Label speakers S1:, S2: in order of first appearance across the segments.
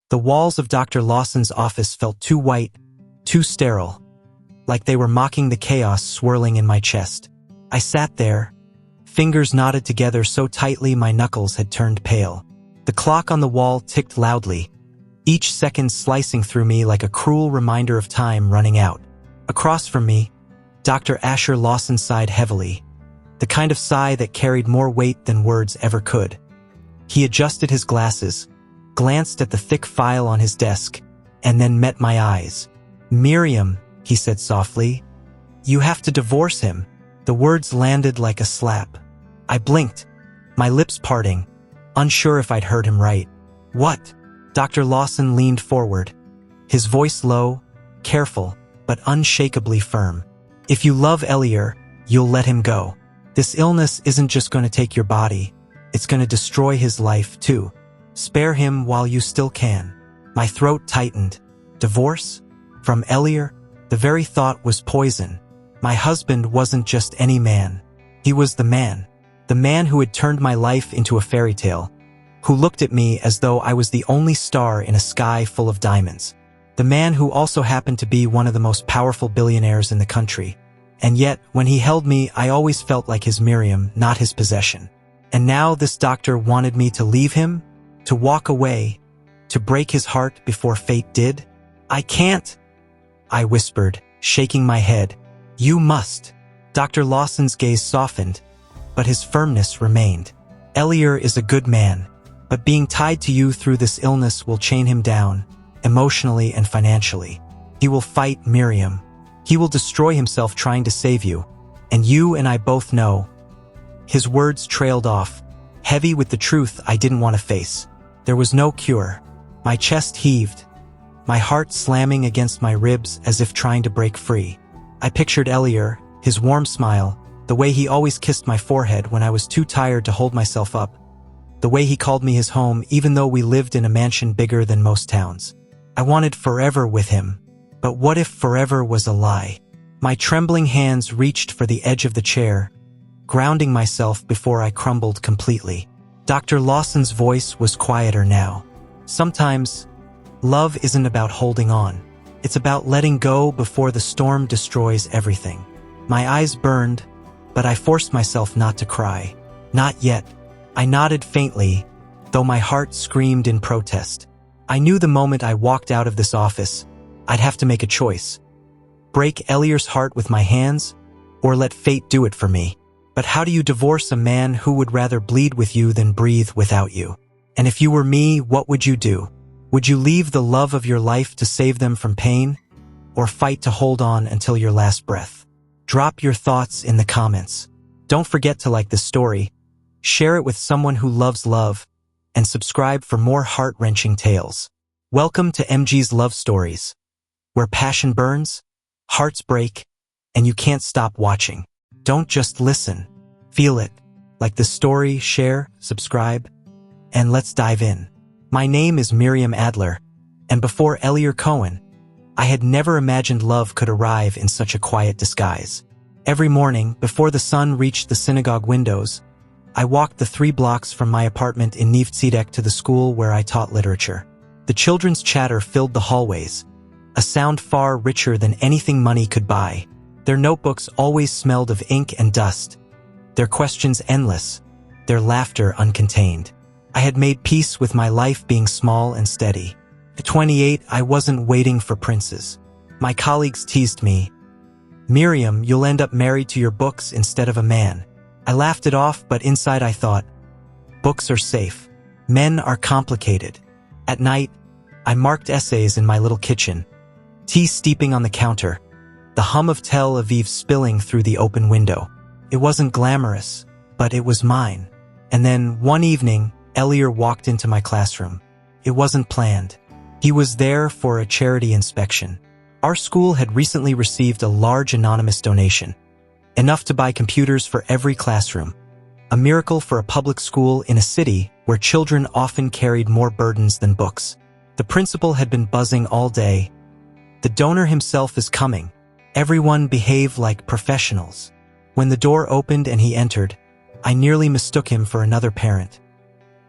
S1: The walls of Dr. Lawson's office felt too white, too sterile, like they were mocking the chaos swirling in my chest. I sat there, fingers knotted together so tightly my knuckles had turned pale. The clock on the wall ticked loudly, each second slicing through me like a cruel reminder of time running out. Across from me, Dr. Asher Lawson sighed heavily, the kind of sigh that carried more weight than words ever could. He adjusted his glasses, glanced at the thick file on his desk, and then met my eyes. "Miriam," he said softly, "you have to divorce him." The words landed like a slap. I blinked, my lips parting, unsure if I'd heard him right. "What?" Dr. Lawson leaned forward, his voice low, careful, but unshakably firm. "If you love Elier, you'll let him go. This illness isn't just going to take your body, it's going to destroy his life too. Spare him while you still can." My throat tightened. Divorce? From Elier? The very thought was poison. My husband wasn't just any man. He was the man who had turned my life into a fairy tale, who looked at me as though I was the only star in a sky full of diamonds. The man who also happened to be one of the most powerful billionaires in the country. And yet, when he held me, I always felt like his Miriam, not his possession. And now this doctor wanted me to leave him, to walk away, to break his heart before fate did? "I can't," I whispered, shaking my head. "You must." Dr. Lawson's gaze softened, but his firmness remained. "Elier is a good man, but being tied to you through this illness will chain him down, emotionally and financially. He will fight Miriam. He will destroy himself trying to save you, and you and I both know." His words trailed off, heavy with the truth I didn't want to face. There was no cure. My chest heaved, my heart slamming against my ribs as if trying to break free. I pictured Elier, his warm smile, the way he always kissed my forehead when I was too tired to hold myself up, the way he called me his home even though we lived in a mansion bigger than most towns. I wanted forever with him, but what if forever was a lie? My trembling hands reached for the edge of the chair, grounding myself before I crumbled completely. Dr. Lawson's voice was quieter now. "Sometimes, love isn't about holding on. It's about letting go before the storm destroys everything." My eyes burned, but I forced myself not to cry. "Not yet." I nodded faintly, though my heart screamed in protest. I knew the moment I walked out of this office, I'd have to make a choice. Break Elier's heart with my hands, or let fate do it for me. But how do you divorce a man who would rather bleed with you than breathe without you? And if you were me, what would you do? Would you leave the love of your life to save them from pain, or fight to hold on until your last breath? Drop your thoughts in the comments. Don't forget to like this story, share it with someone who loves love, and subscribe for more heart-wrenching tales. Welcome to MG's Love Stories, where passion burns, hearts break, and you can't stop watching. Don't just listen, feel it. Like the story, share, subscribe, and let's dive in. My name is Miriam Adler, and before Elier Cohen, I had never imagined love could arrive in such a quiet disguise. Every morning, before the sun reached the synagogue windows, I walked the 3 blocks from my apartment in Neve Tzedek to the school where I taught literature. The children's chatter filled the hallways, a sound far richer than anything money could buy. Their notebooks always smelled of ink and dust, their questions endless, their laughter uncontained. I had made peace with my life being small and steady. At 28, I wasn't waiting for princes. My colleagues teased me. "Miriam, you'll end up married to your books instead of a man." I laughed it off, but inside I thought, books are safe. Men are complicated. At night, I marked essays in my little kitchen, tea steeping on the counter, the hum of Tel Aviv spilling through the open window. It wasn't glamorous, but it was mine. And then, one evening, Elier walked into my classroom. It wasn't planned. He was there for a charity inspection. Our school had recently received a large anonymous donation, enough to buy computers for every classroom. A miracle for a public school in a city where children often carried more burdens than books. The principal had been buzzing all day. The donor himself is coming. Everyone behave like professionals. When the door opened and he entered, I nearly mistook him for another parent.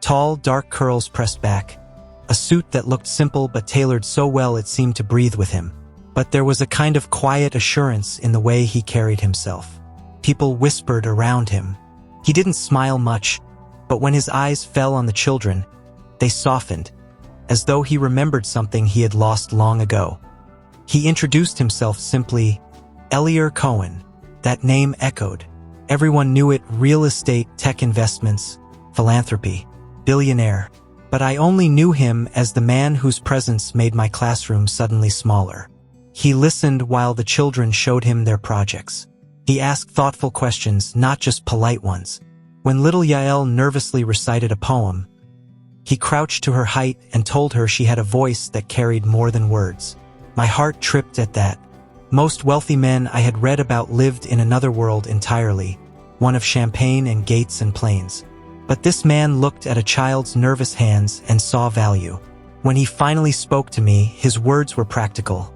S1: Tall, dark curls pressed back, a suit that looked simple but tailored so well it seemed to breathe with him. But there was a kind of quiet assurance in the way he carried himself. People whispered around him. He didn't smile much, but when his eyes fell on the children, they softened, as though he remembered something he had lost long ago. He introduced himself simply, Elier Cohen. That name echoed. Everyone knew it: real estate, tech investments, philanthropy, billionaire. But I only knew him as the man whose presence made my classroom suddenly smaller. He listened while the children showed him their projects. He asked thoughtful questions, not just polite ones. When little Yael nervously recited a poem, he crouched to her height and told her she had a voice that carried more than words. My heart tripped at that. Most wealthy men I had read about lived in another world entirely, one of champagne and gates and planes. But this man looked at a child's nervous hands and saw value. When he finally spoke to me, his words were practical.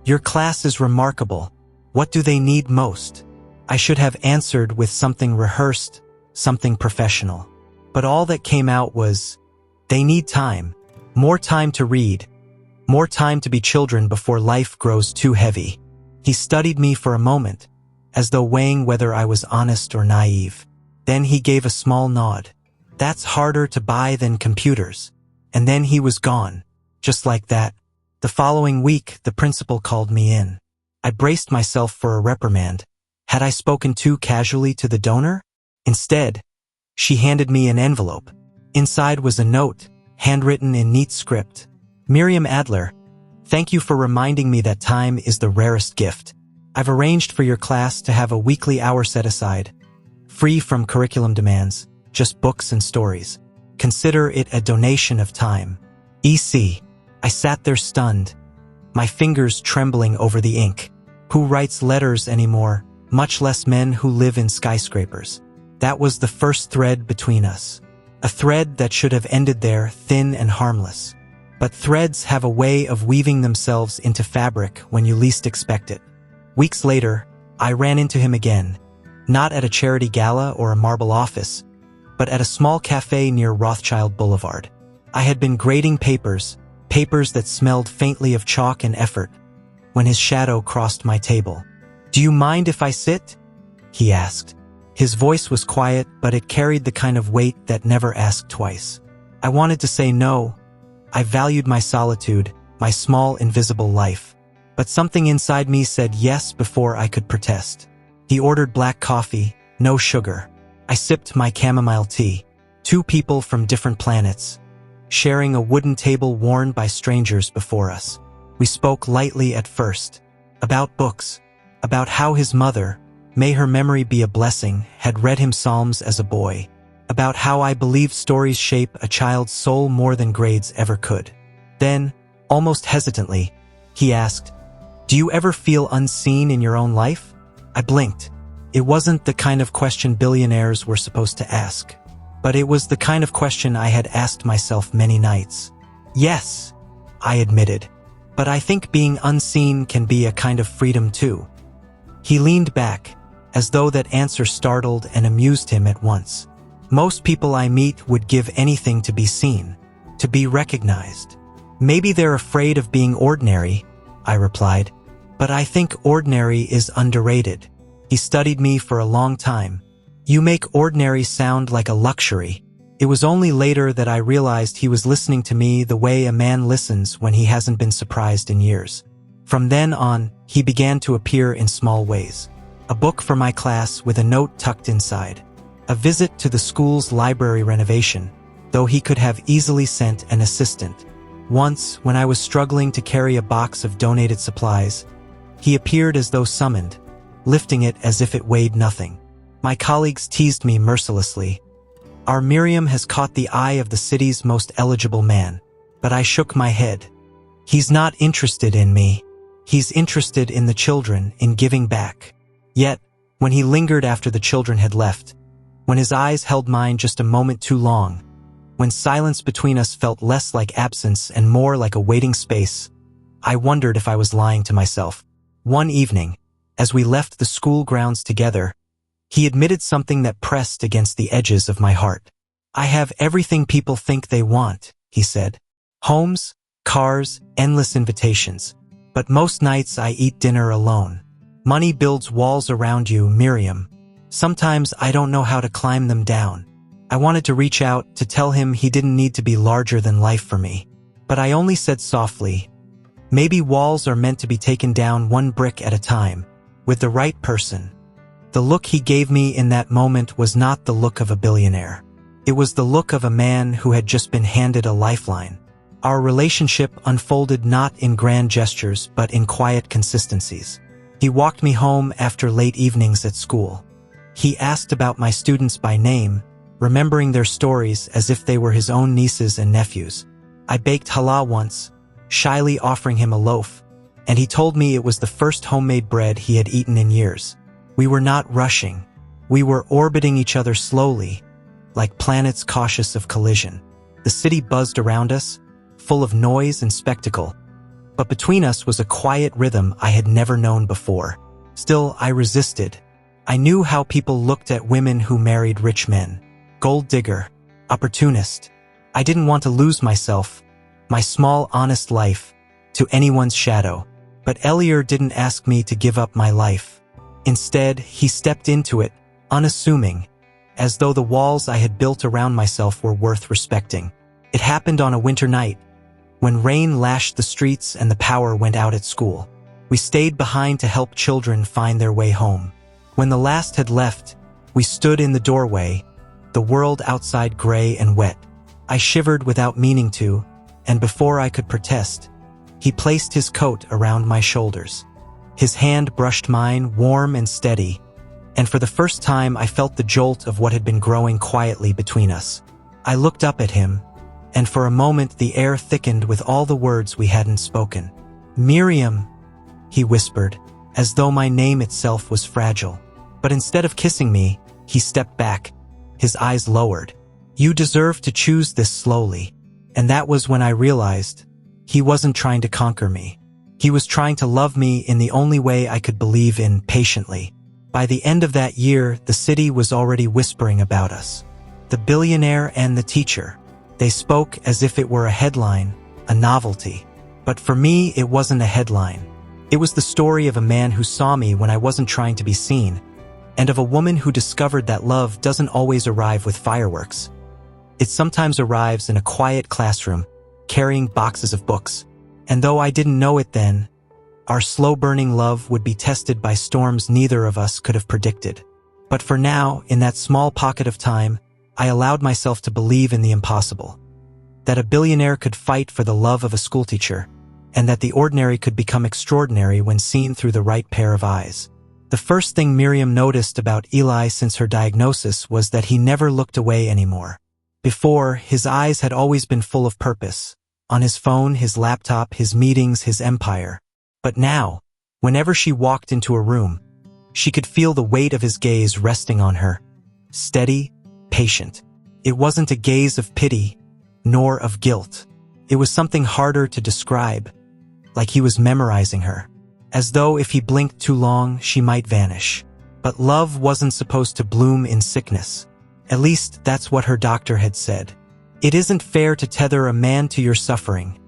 S1: Your class is remarkable. What do they need most? I should have answered with something rehearsed, something professional. But all that came out was, they need time. More time to read. More time to be children before life grows too heavy. He studied me for a moment, as though weighing whether I was honest or naive. Then he gave a small nod. That's harder to buy than computers. And then he was gone. Just like that. The following week, the principal called me in. I braced myself for a reprimand. Had I spoken too casually to the donor? Instead, she handed me an envelope. Inside was a note, handwritten in neat script. Miriam Adler, thank you for reminding me that time is the rarest gift. I've arranged for your class to have a weekly hour set aside, free from curriculum demands, just books and stories. Consider it a donation of time. EC. I sat there stunned, my fingers trembling over the ink. Who writes letters anymore, much less men who live in skyscrapers? That was the first thread between us. A thread that should have ended there, thin and harmless. But threads have a way of weaving themselves into fabric when you least expect it. Weeks later, I ran into him again, not at a charity gala or a marble office, but at a small cafe near Rothschild Boulevard. I had been grading papers that smelled faintly of chalk and effort, when his shadow crossed my table. Do you mind if I sit? He asked. His voice was quiet, but it carried the kind of weight that never asked twice. I wanted to say no. I valued my solitude, my small invisible life. But something inside me said yes before I could protest. He ordered black coffee, no sugar. I sipped my chamomile tea. Two people from different planets, sharing a wooden table worn by strangers before us. We spoke lightly at first, about books, about how his mother, may her memory be a blessing, had read him Psalms as a boy, about how I believe stories shape a child's soul more than grades ever could. Then, almost hesitantly, he asked, do you ever feel unseen in your own life? I blinked. It wasn't the kind of question billionaires were supposed to ask. But it was the kind of question I had asked myself many nights. Yes, I admitted. But I think being unseen can be a kind of freedom too. He leaned back, as though that answer startled and amused him at once. Most people I meet would give anything to be seen, to be recognized. Maybe they're afraid of being ordinary, I replied. But I think ordinary is underrated. He studied me for a long time. You make ordinary sound like a luxury. It was only later that I realized he was listening to me the way a man listens when he hasn't been surprised in years. From then on, he began to appear in small ways. A book for my class with a note tucked inside. A visit to the school's library renovation, though he could have easily sent an assistant. Once, when I was struggling to carry a box of donated supplies, he appeared as though summoned, lifting it as if it weighed nothing. My colleagues teased me mercilessly. Our Miriam has caught the eye of the city's most eligible man. But I shook my head. He's not interested in me. He's interested in the children, in giving back. Yet, when he lingered after the children had left, when his eyes held mine just a moment too long, when silence between us felt less like absence and more like a waiting space, I wondered if I was lying to myself. One evening, as we left the school grounds together, he admitted something that pressed against the edges of my heart. I have everything people think they want, he said. Homes, cars, endless invitations. But most nights I eat dinner alone. Money builds walls around you, Miriam. Sometimes I don't know how to climb them down. I wanted to reach out to tell him he didn't need to be larger than life for me. But I only said softly, maybe walls are meant to be taken down one brick at a time, with the right person. The look he gave me in that moment was not the look of a billionaire. It was the look of a man who had just been handed a lifeline. Our relationship unfolded not in grand gestures but in quiet consistencies. He walked me home after late evenings at school. He asked about my students by name, remembering their stories as if they were his own nieces and nephews. I baked challah once, shyly offering him a loaf, and he told me it was the first homemade bread he had eaten in years. We were not rushing. We were orbiting each other slowly, like planets cautious of collision. The city buzzed around us, full of noise and spectacle. But between us was a quiet rhythm I had never known before. Still, I resisted. I knew how people looked at women who married rich men. Gold digger, opportunist. I didn't want to lose myself, my small, honest life, to anyone's shadow. But Elier didn't ask me to give up my life. Instead, he stepped into it, unassuming, as though the walls I had built around myself were worth respecting. It happened on a winter night, when rain lashed the streets and the power went out at school. We stayed behind to help children find their way home. When the last had left, we stood in the doorway, the world outside gray and wet. I shivered without meaning to, and before I could protest, he placed his coat around my shoulders. His hand brushed mine, warm and steady, and for the first time I felt the jolt of what had been growing quietly between us. I looked up at him, and for a moment the air thickened with all the words we hadn't spoken. "Miriam," he whispered, as though my name itself was fragile. But instead of kissing me, he stepped back, his eyes lowered. "You deserve to choose this slowly." And that was when I realized he wasn't trying to conquer me. He was trying to love me in the only way I could believe in, patiently. By the end of that year, the city was already whispering about us. The billionaire and the teacher. They spoke as if it were a headline, a novelty. But for me, it wasn't a headline. It was the story of a man who saw me when I wasn't trying to be seen, and of a woman who discovered that love doesn't always arrive with fireworks. It sometimes arrives in a quiet classroom, carrying boxes of books. And though I didn't know it then, our slow-burning love would be tested by storms neither of us could have predicted. But for now, in that small pocket of time, I allowed myself to believe in the impossible. That a billionaire could fight for the love of a schoolteacher, and that the ordinary could become extraordinary when seen through the right pair of eyes. The first thing Miriam noticed about Eli since her diagnosis was that he never looked away anymore. Before, his eyes had always been full of purpose. On his phone, his laptop, his meetings, his empire. But now, whenever she walked into a room, she could feel the weight of his gaze resting on her. Steady, patient. It wasn't a gaze of pity, nor of guilt. It was something harder to describe, like he was memorizing her, as though if he blinked too long, she might vanish. But love wasn't supposed to bloom in sickness. At least that's what her doctor had said. "It isn't fair to tether a man to your suffering,"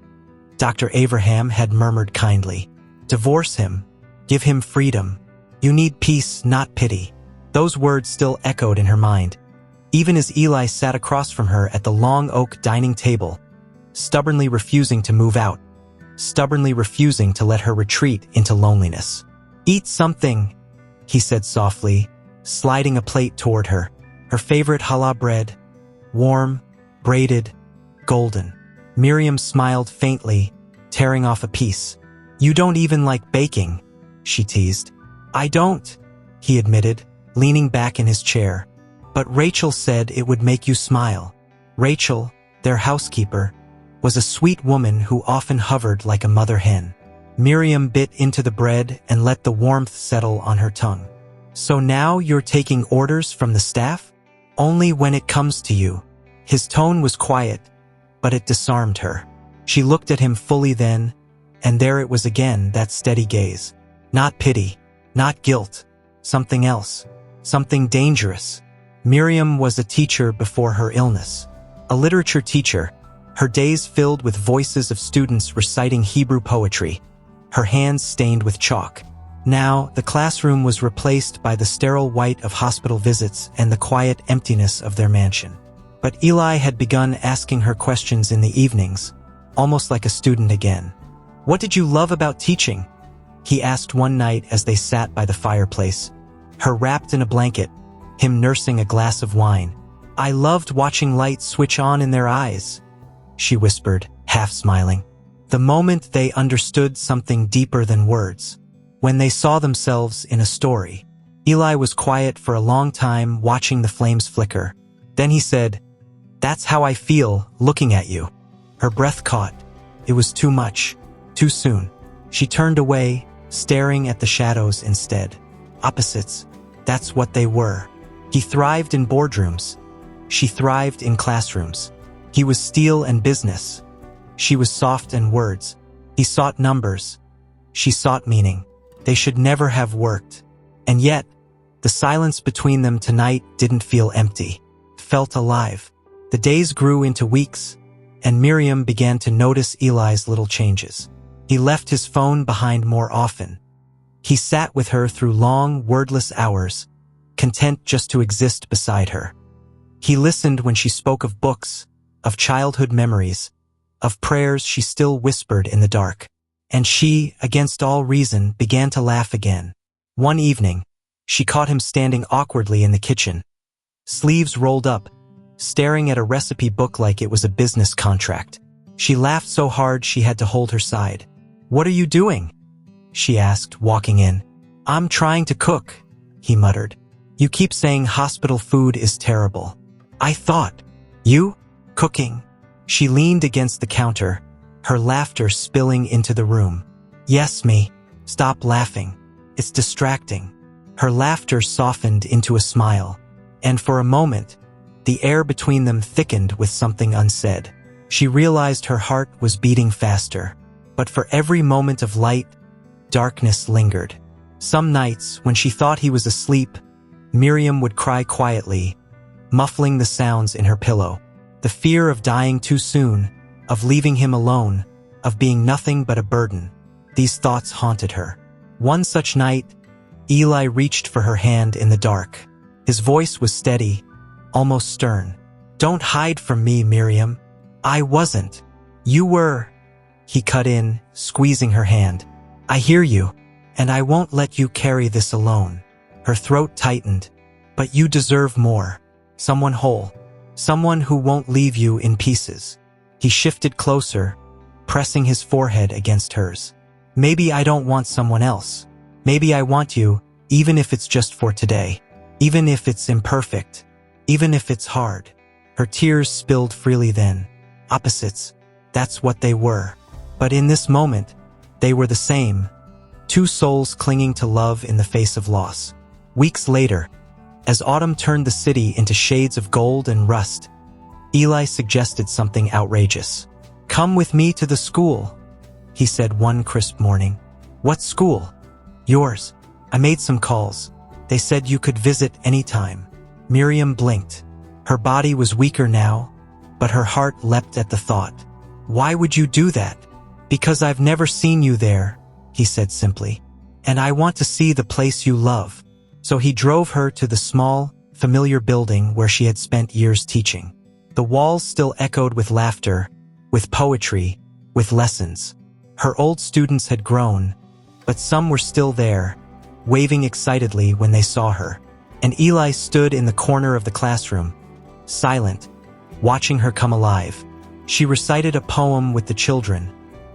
S1: Dr. Abraham had murmured kindly. "Divorce him. Give him freedom. You need peace, not pity." Those words still echoed in her mind, even as Eli sat across from her at the long oak dining table, stubbornly refusing to move out, stubbornly refusing to let her retreat into loneliness. "Eat something," he said softly, sliding a plate toward her. Her favorite challah bread, warm, braided, golden. Miriam smiled faintly, tearing off a piece. "You don't even like baking," she teased. "I don't," he admitted, leaning back in his chair. "But Rachel said it would make you smile." Rachel, their housekeeper, was a sweet woman who often hovered like a mother hen. Miriam bit into the bread and let the warmth settle on her tongue. "So now you're taking orders from the staff? Only when it comes to you." His tone was quiet, but it disarmed her. She looked at him fully then, and there it was again, that steady gaze. Not pity, not guilt, something else, something dangerous. Miriam was a teacher before her illness. A literature teacher, her days filled with voices of students reciting Hebrew poetry, her hands stained with chalk. Now, the classroom was replaced by the sterile white of hospital visits and the quiet emptiness of their mansion. But Eli had begun asking her questions in the evenings, almost like a student again. "What did you love about teaching?" he asked one night as they sat by the fireplace, her wrapped in a blanket, him nursing a glass of wine. "I loved watching light switch on in their eyes," she whispered, half smiling. The moment they understood something deeper than words, when they saw themselves in a story. Eli was quiet for a long time, watching the flames flicker. Then he said, "That's how I feel, looking at you." Her breath caught. It was too much, too soon. She turned away, staring at the shadows instead. Opposites, that's what they were. He thrived in boardrooms. She thrived in classrooms. He was steel and business. She was soft and words. He sought numbers. She sought meaning. They should never have worked. And yet, the silence between them tonight didn't feel empty. It felt alive. The days grew into weeks, and Miriam began to notice Eli's little changes. He left his phone behind more often. He sat with her through long, wordless hours, content just to exist beside her. He listened when she spoke of books, of childhood memories, of prayers she still whispered in the dark. And she, against all reason, began to laugh again. One evening, she caught him standing awkwardly in the kitchen, sleeves rolled up, staring at a recipe book like it was a business contract. She laughed so hard she had to hold her side. "What are you doing?" she asked, walking in. "I'm trying to cook," he muttered. "You keep saying hospital food is terrible." "I thought." "You? Cooking?" She leaned against the counter, her laughter spilling into the room. "Yes, me. Stop laughing. It's distracting." Her laughter softened into a smile, and for a moment, the air between them thickened with something unsaid. She realized her heart was beating faster, but for every moment of light, darkness lingered. Some nights, when she thought he was asleep, Miriam would cry quietly, muffling the sounds in her pillow. The fear of dying too soon, of leaving him alone, of being nothing but a burden. These thoughts haunted her. One such night, Eli reached for her hand in the dark. His voice was steady, almost stern. "Don't hide from me, Miriam. I wasn't. You were." He cut in, squeezing her hand. "I hear you, and I won't let you carry this alone." Her throat tightened. "But you deserve more. Someone whole. Someone who won't leave you in pieces." He shifted closer, pressing his forehead against hers. "Maybe I don't want someone else. Maybe I want you, even if it's just for today. Even if it's imperfect. Even if it's hard." Her tears spilled freely then. Opposites. That's what they were. But in this moment, they were the same. Two souls clinging to love in the face of loss. Weeks later, as autumn turned the city into shades of gold and rust, Eli suggested something outrageous. "Come with me to the school," he said one crisp morning. "What school?" "Yours. I made some calls. They said you could visit anytime." Miriam blinked. Her body was weaker now, but her heart leapt at the thought. "Why would you do that?" "Because I've never seen you there," he said simply. "And I want to see the place you love." So he drove her to the small, familiar building where she had spent years teaching. The walls still echoed with laughter, with poetry, with lessons. Her old students had grown, but some were still there, waving excitedly when they saw her. And Eli stood in the corner of the classroom, silent, watching her come alive. She recited a poem with the children,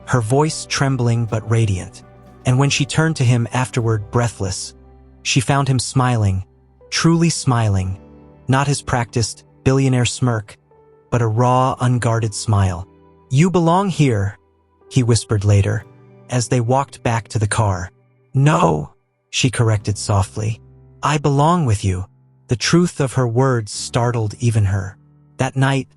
S1: her voice trembling but radiant. And when she turned to him afterward, breathless, she found him smiling, truly smiling, not his practiced, billionaire smirk, but a raw, unguarded smile. "You belong here," he whispered later, as they walked back to the car. "No," she corrected softly. "I belong with you." The truth of her words startled even her. That night,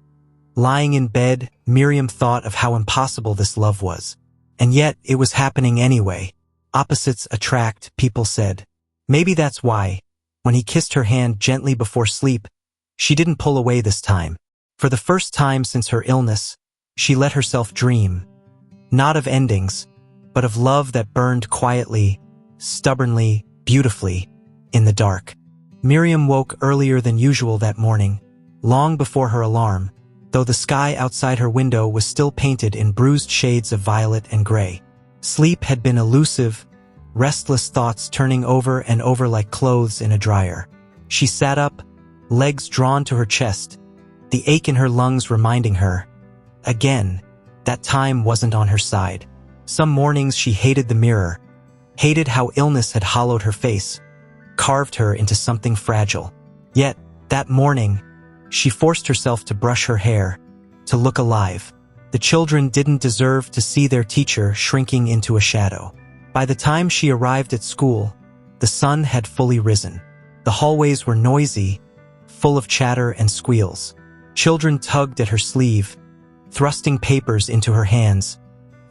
S1: lying in bed, Miriam thought of how impossible this love was. And yet, it was happening anyway. Opposites attract, people said. Maybe that's why, when he kissed her hand gently before sleep, she didn't pull away this time. For the first time since her illness, She let herself dream, not of endings, but of love that burned quietly, stubbornly, beautifully, in the dark. Miriam woke earlier than usual that morning, long before her alarm, though the sky outside her window was still painted in bruised shades of violet and gray. Sleep had been elusive, restless thoughts turning over and over like clothes in a dryer. She sat up, legs drawn to her chest, the ache in her lungs reminding her, again, that time wasn't on her side. Some mornings she hated the mirror, hated how illness had hollowed her face, carved her into something fragile. Yet, that morning, she forced herself to brush her hair, to look alive. The children didn't deserve to see their teacher shrinking into a shadow. By the time she arrived at school, the sun had fully risen. The hallways were noisy, full of chatter and squeals. Children tugged at her sleeve, thrusting papers into her hands,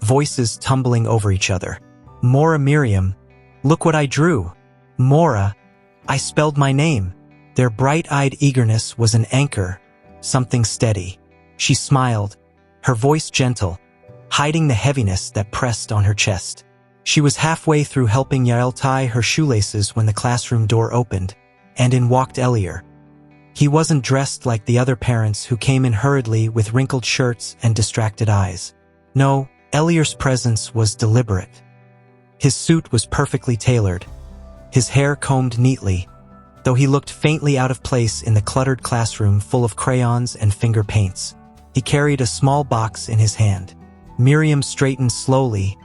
S1: voices tumbling over each other. "Mora Miriam, look what I drew. Mora, I spelled my name." Their bright-eyed eagerness was an anchor, something steady. She smiled, her voice gentle, hiding the heaviness that pressed on her chest. She was halfway through helping Yael tie her shoelaces when the classroom door opened, and in walked Elier. He wasn't dressed like the other parents who came in hurriedly with wrinkled shirts and distracted eyes. No, Elier's presence was deliberate. His suit was perfectly tailored, his hair combed neatly, though he looked faintly out of place in the cluttered classroom full of crayons and finger paints. He carried a small box in his hand. Miriam straightened slowly,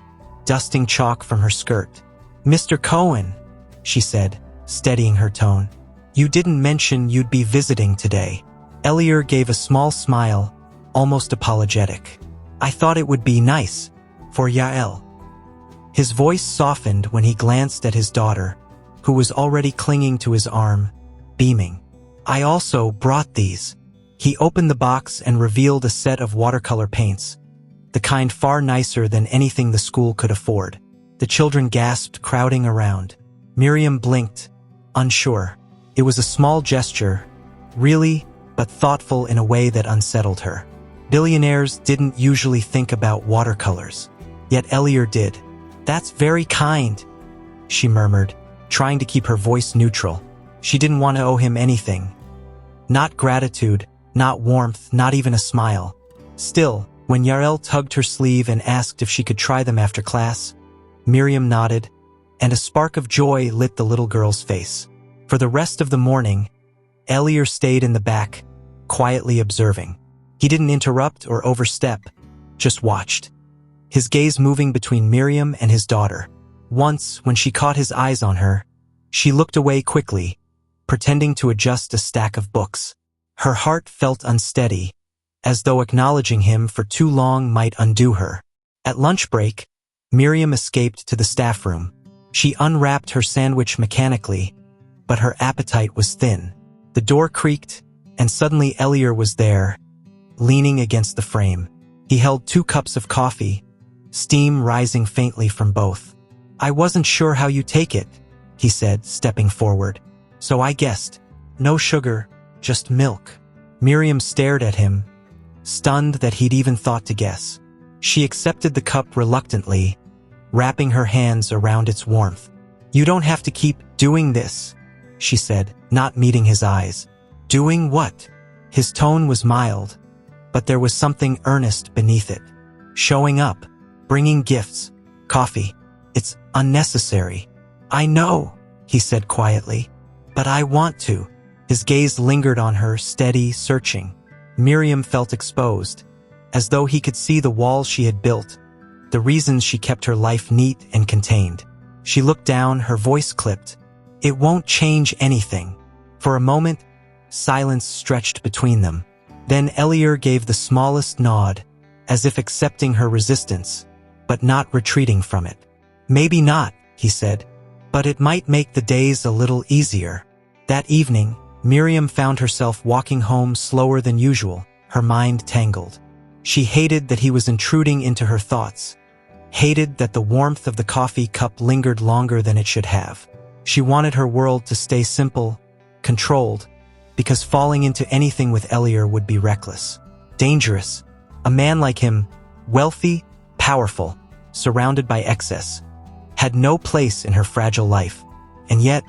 S1: dusting chalk from her skirt. "Mr. Cohen," she said, steadying her tone. "You didn't mention you'd be visiting today." Elier gave a small smile, almost apologetic. "I thought it would be nice, for Yael." His voice softened when he glanced at his daughter, who was already clinging to his arm, beaming. "I also brought these." He opened the box and revealed a set of watercolor paints, the kind far nicer than anything the school could afford. The children gasped, crowding around. Miriam blinked, unsure. It was a small gesture, really, but thoughtful in a way that unsettled her. Billionaires didn't usually think about watercolors, yet Elier did. "That's very kind," she murmured, trying to keep her voice neutral. She didn't want to owe him anything. Not gratitude, not warmth, not even a smile. Still, when Yael tugged her sleeve and asked if she could try them after class, Miriam nodded, and a spark of joy lit the little girl's face. For the rest of the morning, Elier stayed in the back, quietly observing. He didn't interrupt or overstep, just watched, his gaze moving between Miriam and his daughter. Once, when she caught his eyes on her, she looked away quickly, pretending to adjust a stack of books. Her heart felt unsteady, as though acknowledging him for too long might undo her. At lunch break, Miriam escaped to the staff room. She unwrapped her sandwich mechanically, but her appetite was thin. The door creaked, and suddenly Elier was there, leaning against the frame. He held 2 cups of coffee, steam rising faintly from both. "I wasn't sure how you take it," he said, stepping forward. "So I guessed. No sugar, just milk." Miriam stared at him, stunned that he'd even thought to guess. She accepted the cup reluctantly, wrapping her hands around its warmth. "You don't have to keep doing this," she said, not meeting his eyes. "Doing what?" His tone was mild, but there was something earnest beneath it. "Showing up, bringing gifts, coffee. It's unnecessary." "I know," he said quietly, "but I want to." His gaze lingered on her, steady, searching. Miriam felt exposed, as though he could see the walls she had built, the reasons she kept her life neat and contained. She looked down, her voice clipped. "It won't change anything." For a moment, silence stretched between them. Then Elier gave the smallest nod, as if accepting her resistance, but not retreating from it. "Maybe not," he said, "but it might make the days a little easier." That evening, Miriam found herself walking home slower than usual, her mind tangled. She hated that he was intruding into her thoughts, hated that the warmth of the coffee cup lingered longer than it should have. She wanted her world to stay simple, controlled, because falling into anything with Elier would be reckless, dangerous, A man like him, wealthy, powerful, surrounded by excess, had no place in her fragile life. And yet,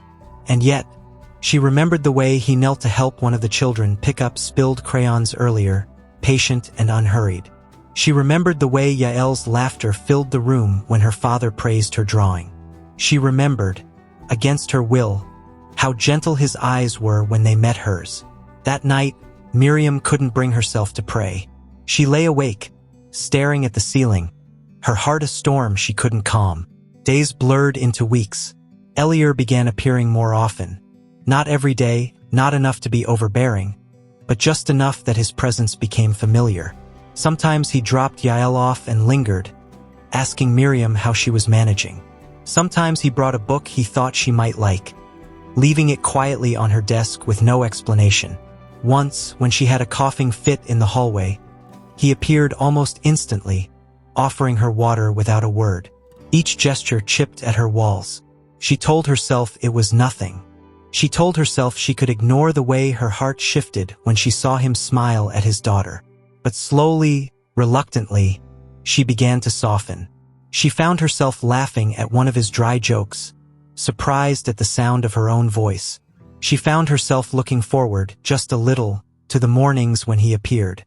S1: she remembered the way he knelt to help one of the children pick up spilled crayons earlier, patient and unhurried. She remembered the way Yael's laughter filled the room when her father praised her drawing. She remembered, against her will, how gentle his eyes were when they met hers. That night, Miriam couldn't bring herself to pray. She lay awake, staring at the ceiling, her heart a storm she couldn't calm. Days blurred into weeks. Elier began appearing more often. Not every day, not enough to be overbearing, but just enough that his presence became familiar. Sometimes he dropped Yael off and lingered, asking Miriam how she was managing. Sometimes he brought a book he thought she might like, leaving it quietly on her desk with no explanation. Once, when she had a coughing fit in the hallway, he appeared almost instantly, offering her water without a word. Each gesture chipped at her walls. She told herself it was nothing. She told herself she could ignore the way her heart shifted when she saw him smile at his daughter. But slowly, reluctantly, she began to soften. She found herself laughing at one of his dry jokes, surprised at the sound of her own voice. She found herself looking forward, just a little, to the mornings when he appeared.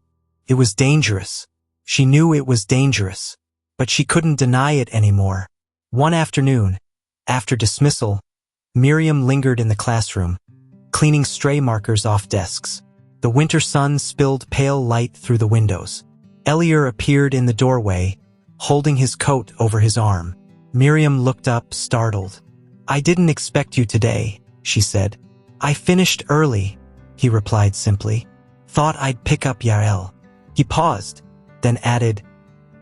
S1: It was dangerous. She knew it was dangerous, but she couldn't deny it anymore. One afternoon, after dismissal, Miriam lingered in the classroom, cleaning stray markers off desks. The winter sun spilled pale light through the windows. Elier appeared in the doorway, holding his coat over his arm. Miriam looked up, startled. "I didn't expect you today," she said. "I finished early," he replied simply. "Thought I'd pick up Yael." He paused, then added,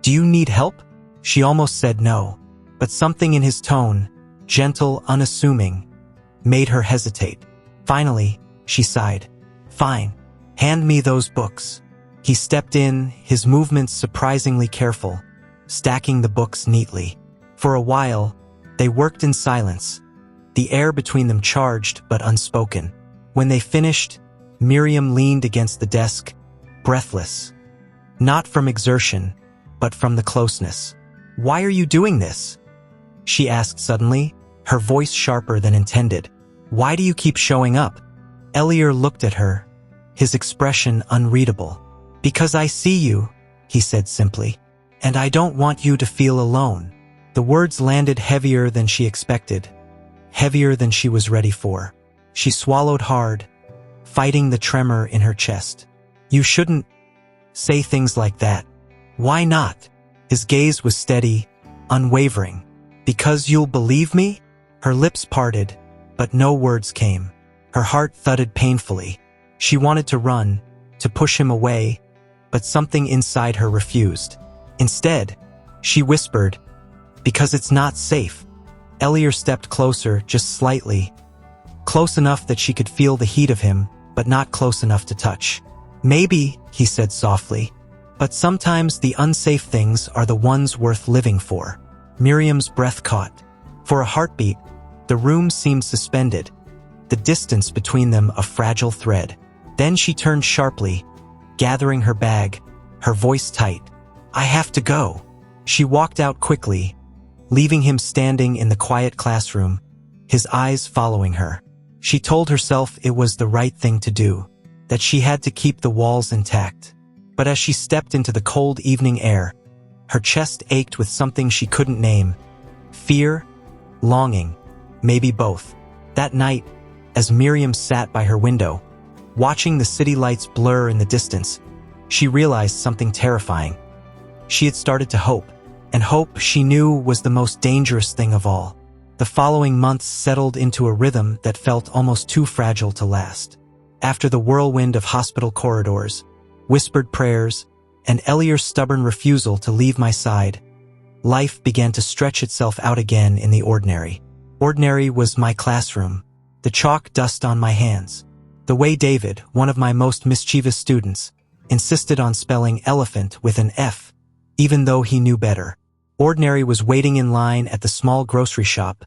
S1: "Do you need help?" She almost said no, but something in his tone, gentle, unassuming, made her hesitate. Finally, she sighed. "Fine. Hand me those books." He stepped in, his movements surprisingly careful, stacking the books neatly. For a while, they worked in silence, the air between them charged but unspoken. When they finished, Miriam leaned against the desk, breathless. Not from exertion, but from the closeness. "Why are you doing this?" she asked suddenly, her voice sharper than intended. "Why do you keep showing up?" Elier looked at her, his expression unreadable. "Because I see you," he said simply, "and I don't want you to feel alone." The words landed heavier than she expected, heavier than she was ready for. She swallowed hard, fighting the tremor in her chest. "You shouldn't say things like that." "Why not?" His gaze was steady, unwavering. "Because you'll believe me?" Her lips parted, but no words came. Her heart thudded painfully. She wanted to run, to push him away, but something inside her refused. Instead, she whispered, "Because it's not safe." Elier stepped closer, just slightly, close enough that she could feel the heat of him, but not close enough to touch. "Maybe," he said softly, "but sometimes the unsafe things are the ones worth living for." Miriam's breath caught. For a heartbeat, the room seemed suspended, the distance between them a fragile thread. Then she turned sharply, gathering her bag, her voice tight. "I have to go." She walked out quickly, leaving him standing in the quiet classroom, his eyes following her. She told herself it was the right thing to do, that she had to keep the walls intact. But as she stepped into the cold evening air, her chest ached with something she couldn't name. Fear, longing, maybe both. That night, as Miriam sat by her window, watching the city lights blur in the distance, she realized something terrifying. She had started to hope, and hope, she knew, was the most dangerous thing of all. The following months settled into a rhythm that felt almost too fragile to last. After the whirlwind of hospital corridors, whispered prayers, and Elier's stubborn refusal to leave my side, life began to stretch itself out again in the ordinary. Ordinary was my classroom, the chalk dust on my hands, the way David, one of my most mischievous students, insisted on spelling elephant with an F, even though he knew better. Ordinary was waiting in line at the small grocery shop,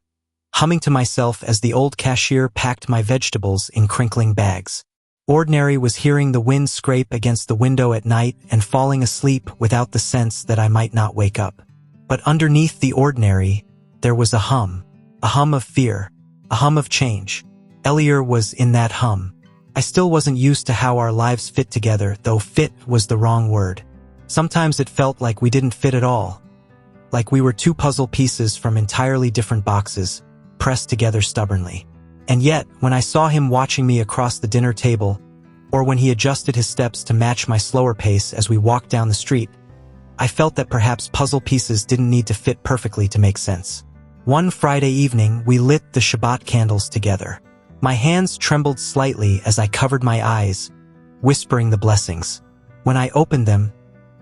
S1: humming to myself as the old cashier packed my vegetables in crinkling bags. Ordinary was hearing the wind scrape against the window at night and falling asleep without the sense that I might not wake up. But underneath the ordinary, there was a hum of fear, a hum of change. Biilionaire was in that hum. I still wasn't used to how our lives fit together, though fit was the wrong word. Sometimes it felt like we didn't fit at all. Like we were two puzzle pieces from entirely different boxes, pressed together stubbornly. And yet, when I saw him watching me across the dinner table, or when he adjusted his steps to match my slower pace as we walked down the street, I felt that perhaps puzzle pieces didn't need to fit perfectly to make sense. One Friday evening, we lit the Shabbat candles together. My hands trembled slightly as I covered my eyes, whispering the blessings. When I opened them,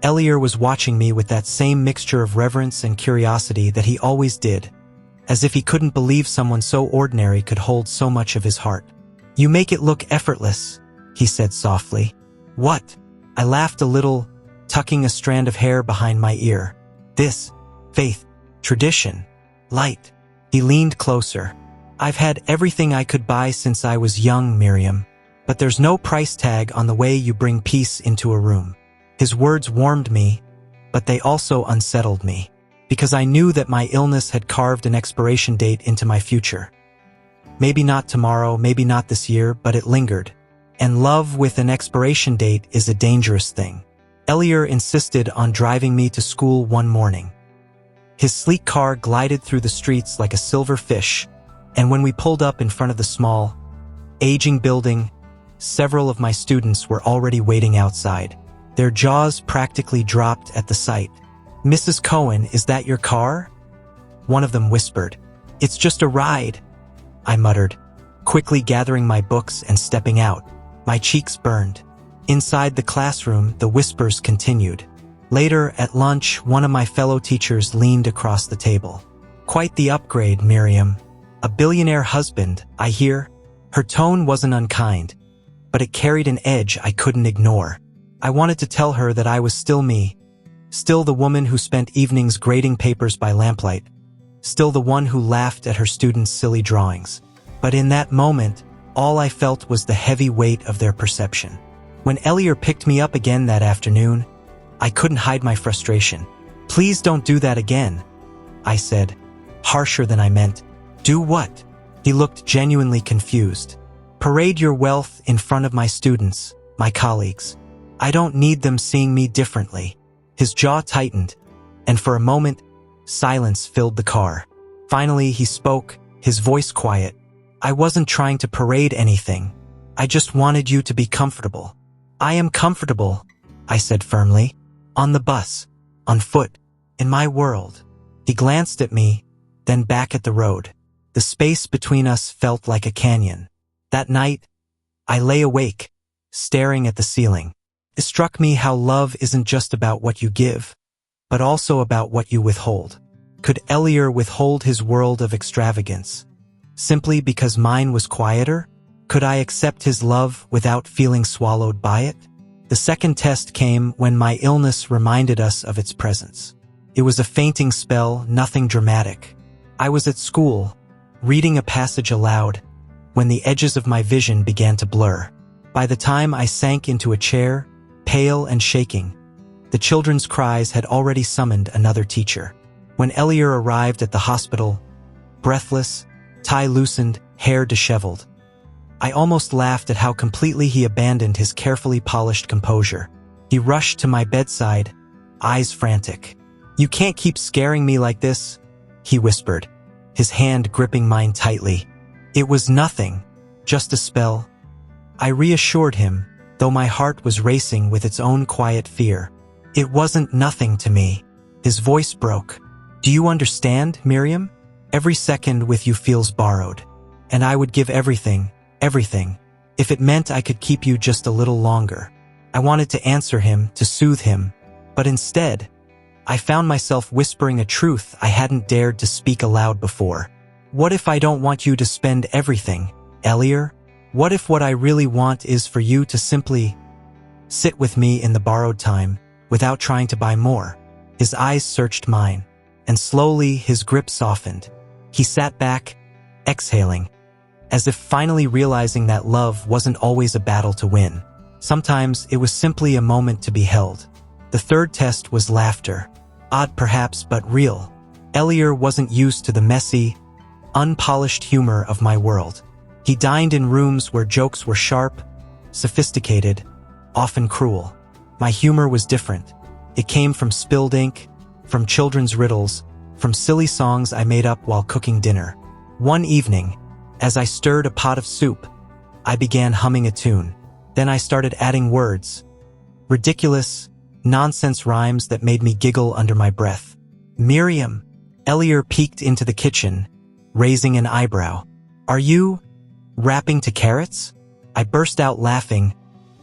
S1: Biilionaire was watching me with that same mixture of reverence and curiosity that he always did, as if he couldn't believe someone so ordinary could hold so much of his heart. "You make it look effortless," he said softly. "What?" I laughed a little, tucking a strand of hair behind my ear. "This, faith, tradition, light." He leaned closer. "I've had everything I could buy since I was young, Miriam, but there's no price tag on the way you bring peace into a room." His words warmed me, but they also unsettled me, because I knew that my illness had carved an expiration date into my future. Maybe not tomorrow, maybe not this year, but it lingered. And love with an expiration date is a dangerous thing. Biilionaire insisted on driving me to school one morning. His sleek car glided through the streets like a silver fish, and when we pulled up in front of the small, aging building, several of my students were already waiting outside. Their jaws practically dropped at the sight. "Mrs. Cohen, is that your car?" One of them whispered. "It's just a ride," I muttered, quickly gathering my books and stepping out. My cheeks burned. Inside the classroom, the whispers continued. Later, at lunch, one of my fellow teachers leaned across the table. "Quite the upgrade, Miriam. A billionaire husband, I hear." Her tone wasn't unkind, but it carried an edge I couldn't ignore. I wanted to tell her that I was still me, still the woman who spent evenings grading papers by lamplight, still the one who laughed at her students' silly drawings. But in that moment, all I felt was the heavy weight of their perception. When Biilionaire picked me up again that afternoon, I couldn't hide my frustration. "Please don't do that again," I said, harsher than I meant. "Do what?" He looked genuinely confused. "Parade your wealth in front of my students, my colleagues. I don't need them seeing me differently." His jaw tightened, and for a moment, silence filled the car. Finally, he spoke, his voice quiet. "I wasn't trying to parade anything. I just wanted you to be comfortable." "I am comfortable," I said firmly. "On the bus, on foot, in my world." He glanced at me, then back at the road. The space between us felt like a canyon. That night, I lay awake, staring at the ceiling. It struck me how love isn't just about what you give, but also about what you withhold. Could Biilionaire withhold his world of extravagance, simply because mine was quieter? Could I accept his love without feeling swallowed by it? The second test came when my illness reminded us of its presence. It was a fainting spell, nothing dramatic. I was at school, reading a passage aloud, when the edges of my vision began to blur. By the time I sank into a chair, pale and shaking, the children's cries had already summoned another teacher. When Biilionaire arrived at the hospital, breathless, tie loosened, hair disheveled, I almost laughed at how completely he abandoned his carefully polished composure. He rushed to my bedside, eyes frantic. "You can't keep scaring me like this," he whispered, his hand gripping mine tightly. "It was nothing, just a spell." I reassured him, though my heart was racing with its own quiet fear. "It wasn't nothing to me." His voice broke. "Do you understand, Miriam? Every second with you feels borrowed. And I would give everything, if it meant I could keep you just a little longer." I wanted to answer him, to soothe him, but instead, I found myself whispering a truth I hadn't dared to speak aloud before. "What if I don't want you to spend everything, Biilionaire? What if what I really want is for you to simply sit with me in the borrowed time, without trying to buy more?" His eyes searched mine, and slowly his grip softened. He sat back, exhaling, as if finally realizing that love wasn't always a battle to win. Sometimes it was simply a moment to be held. The third test was laughter. Odd perhaps, but real. Biilionaire wasn't used to the messy, unpolished humor of my world. He dined in rooms where jokes were sharp, sophisticated, often cruel. My humor was different. It came from spilled ink, from children's riddles, from silly songs I made up while cooking dinner. One evening, as I stirred a pot of soup, I began humming a tune. Then I started adding words. Ridiculous, nonsense rhymes that made me giggle under my breath. "Miriam," Biilionaire peeked into the kitchen, raising an eyebrow. "Are you rapping to carrots?" I burst out laughing,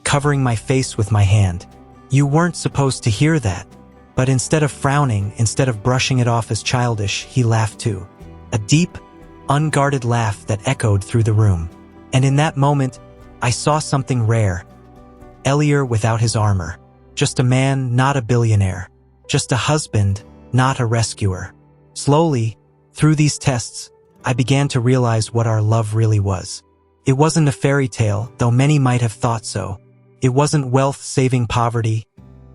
S1: covering my face with my hand. "You weren't supposed to hear that." But instead of frowning, instead of brushing it off as childish, he laughed too. A deep, unguarded laugh that echoed through the room. And in that moment, I saw something rare. Biilionaire without his armor. Just a man, not a billionaire. Just a husband, not a rescuer. Slowly, through these tests, I began to realize what our love really was. It wasn't a fairy tale, though many might have thought so. It wasn't wealth saving poverty,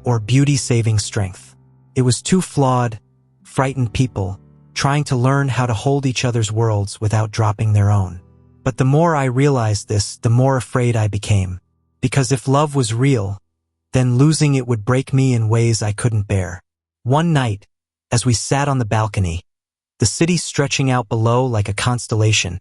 S1: or beauty saving strength. It was two flawed, frightened people trying to learn how to hold each other's worlds without dropping their own. But the more I realized this, the more afraid I became. Because if love was real, then losing it would break me in ways I couldn't bear. One night, as we sat on the balcony, the city stretching out below like a constellation,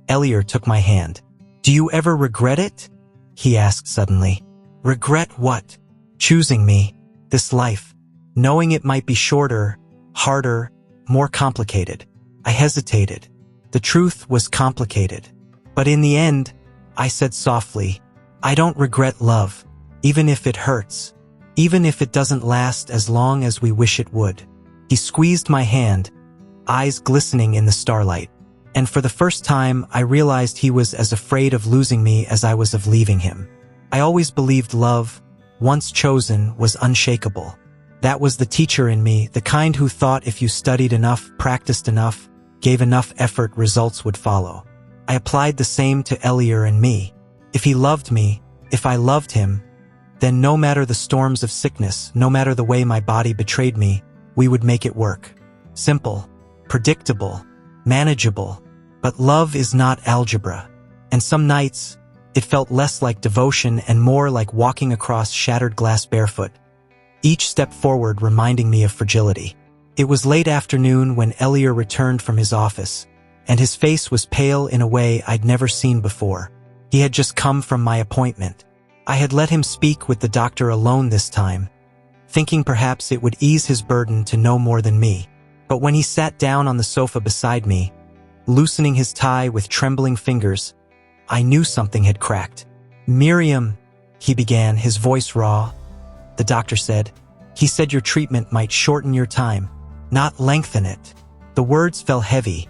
S1: Biilionaire took my hand. "Do you ever regret it?" he asked suddenly. "Regret what?" "Choosing me, this life, knowing it might be shorter, harder, more complicated." I hesitated. The truth was complicated. But in the end, I said softly, "I don't regret love, even if it hurts, even if it doesn't last as long as we wish it would." He squeezed my hand, eyes glistening in the starlight. And for the first time, I realized he was as afraid of losing me as I was of leaving him. I always believed love, once chosen, was unshakable. That was the teacher in me, the kind who thought if you studied enough, practiced enough, gave enough effort, results would follow. I applied the same to Biilionaire and me. If he loved me, if I loved him, then no matter the storms of sickness, no matter the way my body betrayed me, we would make it work. Simple, predictable, manageable. But love is not algebra. And some nights, it felt less like devotion and more like walking across shattered glass barefoot, each step forward reminding me of fragility. It was late afternoon when Biilionaire returned from his office, and his face was pale in a way I'd never seen before. He had just come from my appointment. I had let him speak with the doctor alone this time, thinking perhaps it would ease his burden to know more than me. But when he sat down on the sofa beside me, loosening his tie with trembling fingers, I knew something had cracked. "Miriam," he began, his voice raw. "The doctor said, he said your treatment might shorten your time, not lengthen it." The words fell heavy,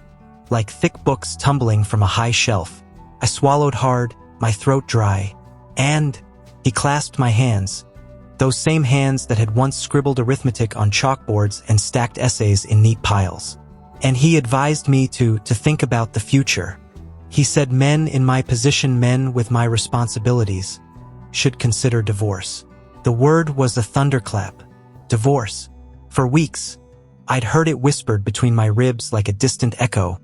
S1: like thick books tumbling from a high shelf. I swallowed hard, my throat dry. "And," he clasped my hands, those same hands that had once scribbled arithmetic on chalkboards and stacked essays in neat piles. "And he advised me to think about the future. He said men in my position, men with my responsibilities, should consider divorce." The word was a thunderclap. Divorce. For weeks, I'd heard it whispered between my ribs like a distant echo,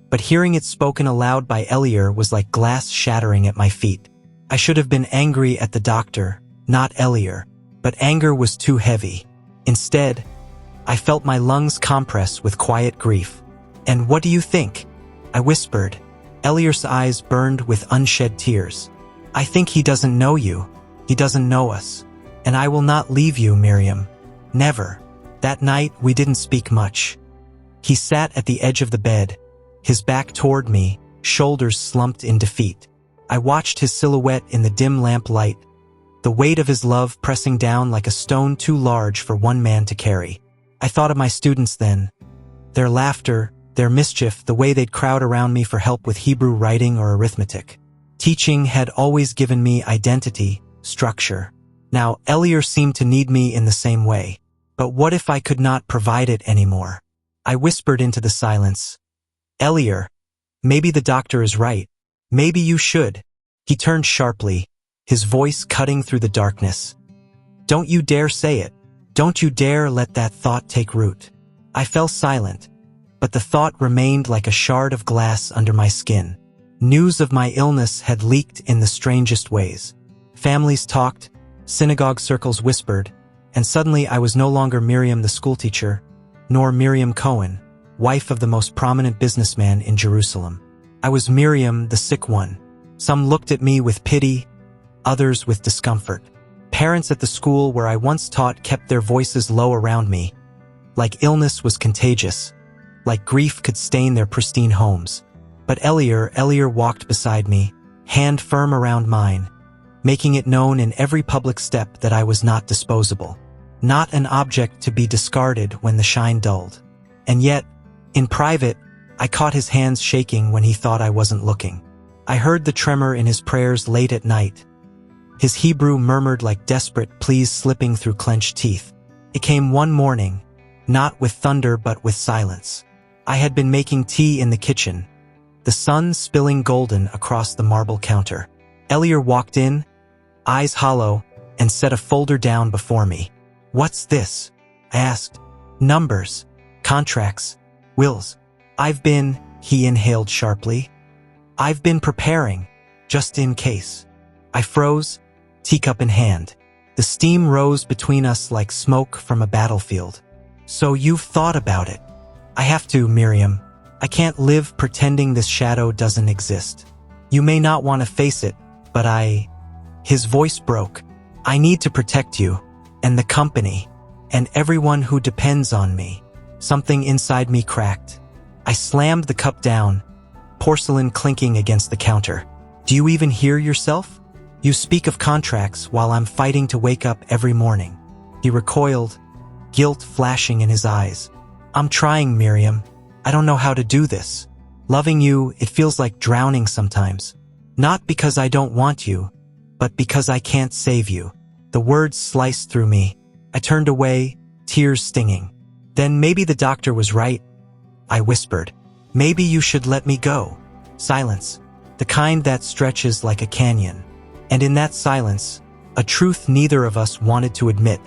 S1: but hearing it spoken aloud by Biilionaire was like glass shattering at my feet. I should have been angry at the doctor, not Biilionaire, but anger was too heavy. Instead, I felt my lungs compress with quiet grief. "And what do you think?" I whispered. Biilionaire's eyes burned with unshed tears. "I think he doesn't know you. He doesn't know us. And I will not leave you, Miriam. Never." That night, we didn't speak much. He sat at the edge of the bed, his back toward me, shoulders slumped in defeat. I watched his silhouette in the dim lamplight, the weight of his love pressing down like a stone too large for one man to carry. I thought of my students then, their laughter, their mischief, the way they'd crowd around me for help with Hebrew writing or arithmetic. Teaching had always given me identity, structure. Now, Biilionaire seemed to need me in the same way. But what if I could not provide it anymore? I whispered into the silence. "Biilionaire, maybe the doctor is right. Maybe you should. He turned sharply, his voice cutting through the darkness. Don't you dare say it. Don't you dare let that thought take root. I fell silent, but the thought remained like a shard of glass under my skin. News of my illness had leaked in the strangest ways. Families talked, synagogue circles whispered, and suddenly I was no longer Miriam the schoolteacher, nor Miriam Cohen, wife of the most prominent businessman in Jerusalem. I was Miriam, the sick one. Some looked at me with pity, others with discomfort. Parents at the school where I once taught kept their voices low around me, like illness was contagious, like grief could stain their pristine homes. But Elier walked beside me, hand firm around mine, making it known in every public step that I was not disposable, not an object to be discarded when the shine dulled. And yet, in private, I caught his hands shaking when he thought I wasn't looking. I heard the tremor in his prayers late at night. His Hebrew murmured like desperate pleas slipping through clenched teeth. It came one morning, not with thunder but with silence. I had been making tea in the kitchen, the sun spilling golden across the marble counter. Elier walked in, eyes hollow, and set a folder down before me. What's this? I asked. Numbers, contracts, wills. He inhaled sharply. I've been preparing, just in case. I froze, teacup in hand. The steam rose between us like smoke from a battlefield. So you've thought about it. I have to, Miriam. I can't live pretending this shadow doesn't exist. You may not want to face it, but His voice broke. I need to protect you, and the company, and everyone who depends on me. Something inside me cracked. I slammed the cup down, porcelain clinking against the counter. Do you even hear yourself? You speak of contracts while I'm fighting to wake up every morning. He recoiled, guilt flashing in his eyes. I'm trying, Miriam. I don't know how to do this. Loving you, it feels like drowning sometimes. Not because I don't want you, but because I can't save you. The words sliced through me. I turned away, tears stinging. Then maybe the doctor was right, I whispered. Maybe you should let me go. Silence. The kind that stretches like a canyon. And in that silence, a truth neither of us wanted to admit.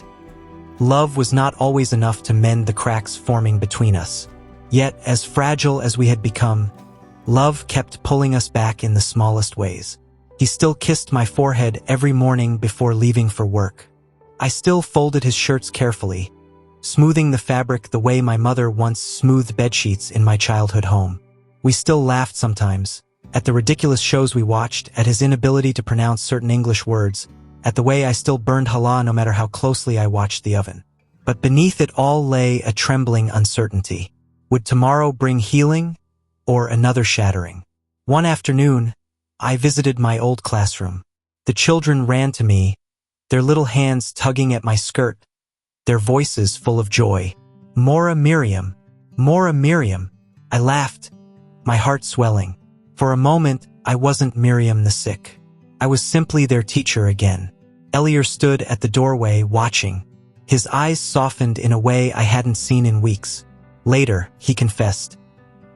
S1: Love was not always enough to mend the cracks forming between us. Yet, as fragile as we had become, love kept pulling us back in the smallest ways. He still kissed my forehead every morning before leaving for work. I still folded his shirts carefully, smoothing the fabric the way my mother once smoothed bedsheets in my childhood home. We still laughed sometimes, at the ridiculous shows we watched, at his inability to pronounce certain English words, at the way I still burned challah no matter how closely I watched the oven. But beneath it all lay a trembling uncertainty. Would tomorrow bring healing, or another shattering? One afternoon, I visited my old classroom. The children ran to me, their little hands tugging at my skirt, their voices full of joy. Mora Miriam, Mora Miriam. I laughed, my heart swelling. For a moment, I wasn't Miriam the sick. I was simply their teacher again. Elier stood at the doorway watching. His eyes softened in a way I hadn't seen in weeks. Later, he confessed,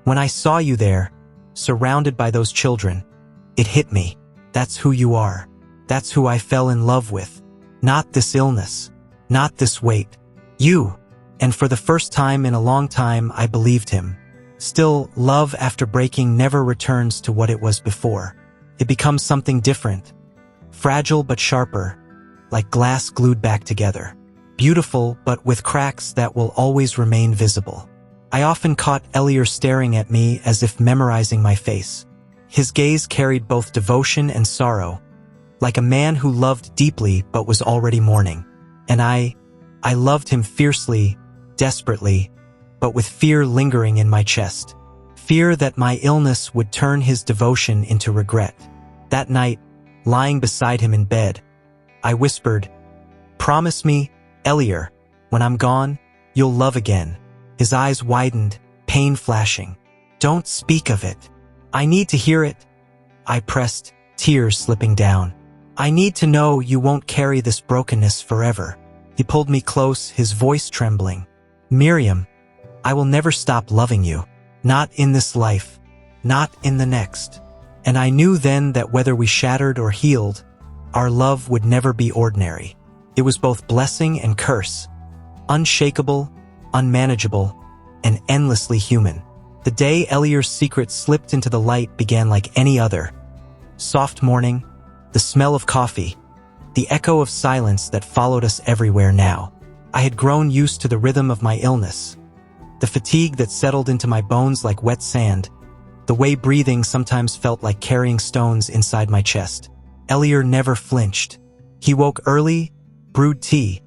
S1: when I saw you there, surrounded by those children, it hit me. That's who you are. That's who I fell in love with. Not this illness. Not this weight. You. And for the first time in a long time, I believed him. Still, love after breaking never returns to what it was before. It becomes something different. Fragile but sharper, like glass glued back together. Beautiful, but with cracks that will always remain visible. I often caught Elier staring at me as if memorizing my face. His gaze carried both devotion and sorrow, like a man who loved deeply but was already mourning. And I loved him fiercely, desperately, but with fear lingering in my chest. Fear that my illness would turn his devotion into regret. That night, lying beside him in bed, I whispered, "Promise me, Elier, when I'm gone, you'll love again." His eyes widened, pain flashing. "Don't speak of it. I need to hear it." I pressed, tears slipping down. "I need to know you won't carry this brokenness forever." He pulled me close, his voice trembling. "Miriam, I will never stop loving you. Not in this life. Not in the next." And I knew then that whether we shattered or healed, our love would never be ordinary. It was both blessing and curse, unshakable, unmanageable, and endlessly human. The day Elliore's secret slipped into the light began like any other. Soft morning, the smell of coffee, the echo of silence that followed us everywhere now. I had grown used to the rhythm of my illness, the fatigue that settled into my bones like wet sand, the way breathing sometimes felt like carrying stones inside my chest. Elliore never flinched. He woke early, brewed tea,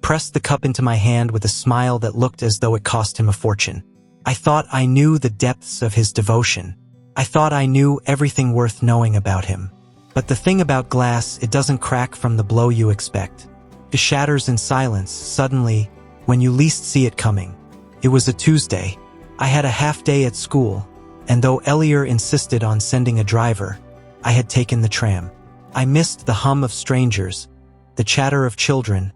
S1: pressed the cup into my hand with a smile that looked as though it cost him a fortune. I thought I knew the depths of his devotion. I thought I knew everything worth knowing about him. But the thing about glass, it doesn't crack from the blow you expect. It shatters in silence, suddenly, when you least see it coming. It was a Tuesday. I had a half day at school, and though Elliore insisted on sending a driver, I had taken the tram. I missed the hum of strangers, the chatter of children,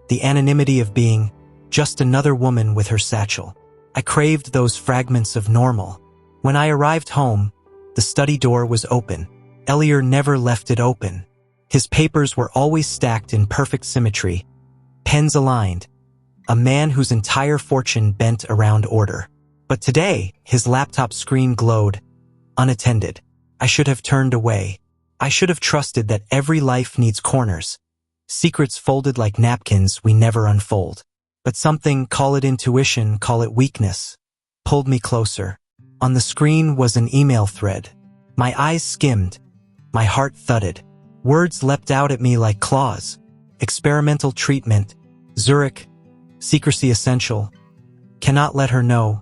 S1: the anonymity of being just another woman with her satchel. I craved those fragments of normal. When I arrived home, the study door was open. Elliore never left it open. His papers were always stacked in perfect symmetry, pens aligned, a man whose entire fortune bent around order. But today, his laptop screen glowed, unattended. I should have turned away. I should have trusted that every life needs corners, secrets folded like napkins we never unfold. But something, call it intuition, call it weakness, pulled me closer. On the screen was an email thread. My eyes skimmed. My heart thudded. Words leapt out at me like claws. Experimental treatment. Zurich. Secrecy essential. Cannot let her know.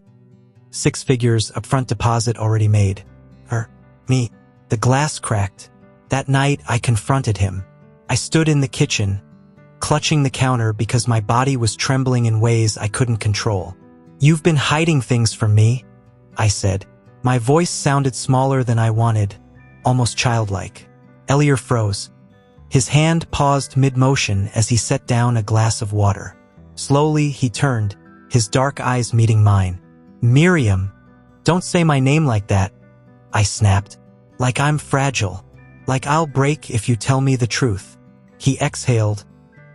S1: 6 figures, upfront deposit already made. Me. The glass cracked. That night, I confronted him. I stood in the kitchen, clutching the counter because my body was trembling in ways I couldn't control. "You've been hiding things from me," I said. My voice sounded smaller than I wanted, almost childlike. Elliore froze. His hand paused mid-motion as he set down a glass of water. Slowly, he turned, his dark eyes meeting mine. "Miriam, don't say my name like that," I snapped. "Like I'm fragile. Like I'll break if you tell me the truth." He exhaled,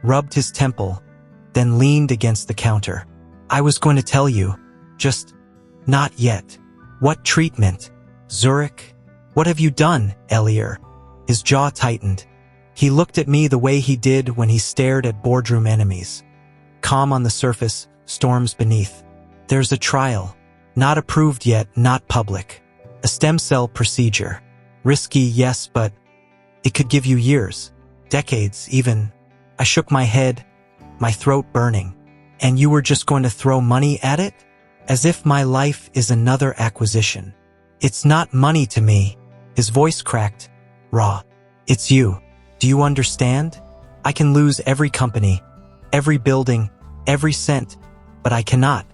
S1: rubbed his temple, then leaned against the counter. "I was going to tell you. Just not yet." "What treatment? Zurich? What have you done, Elliore?" His jaw tightened. He looked at me the way he did when he stared at boardroom enemies. Calm on the surface, storms beneath. "There's a trial. Not approved yet, not public. A stem cell procedure. Risky, yes, but it could give you years, decades, even." I shook my head, my throat burning. "And you were just going to throw money at it? As if my life is another acquisition." "It's not money to me." His voice cracked, raw. "It's you. Do you understand? I can lose every company, every building, every cent, but I cannot."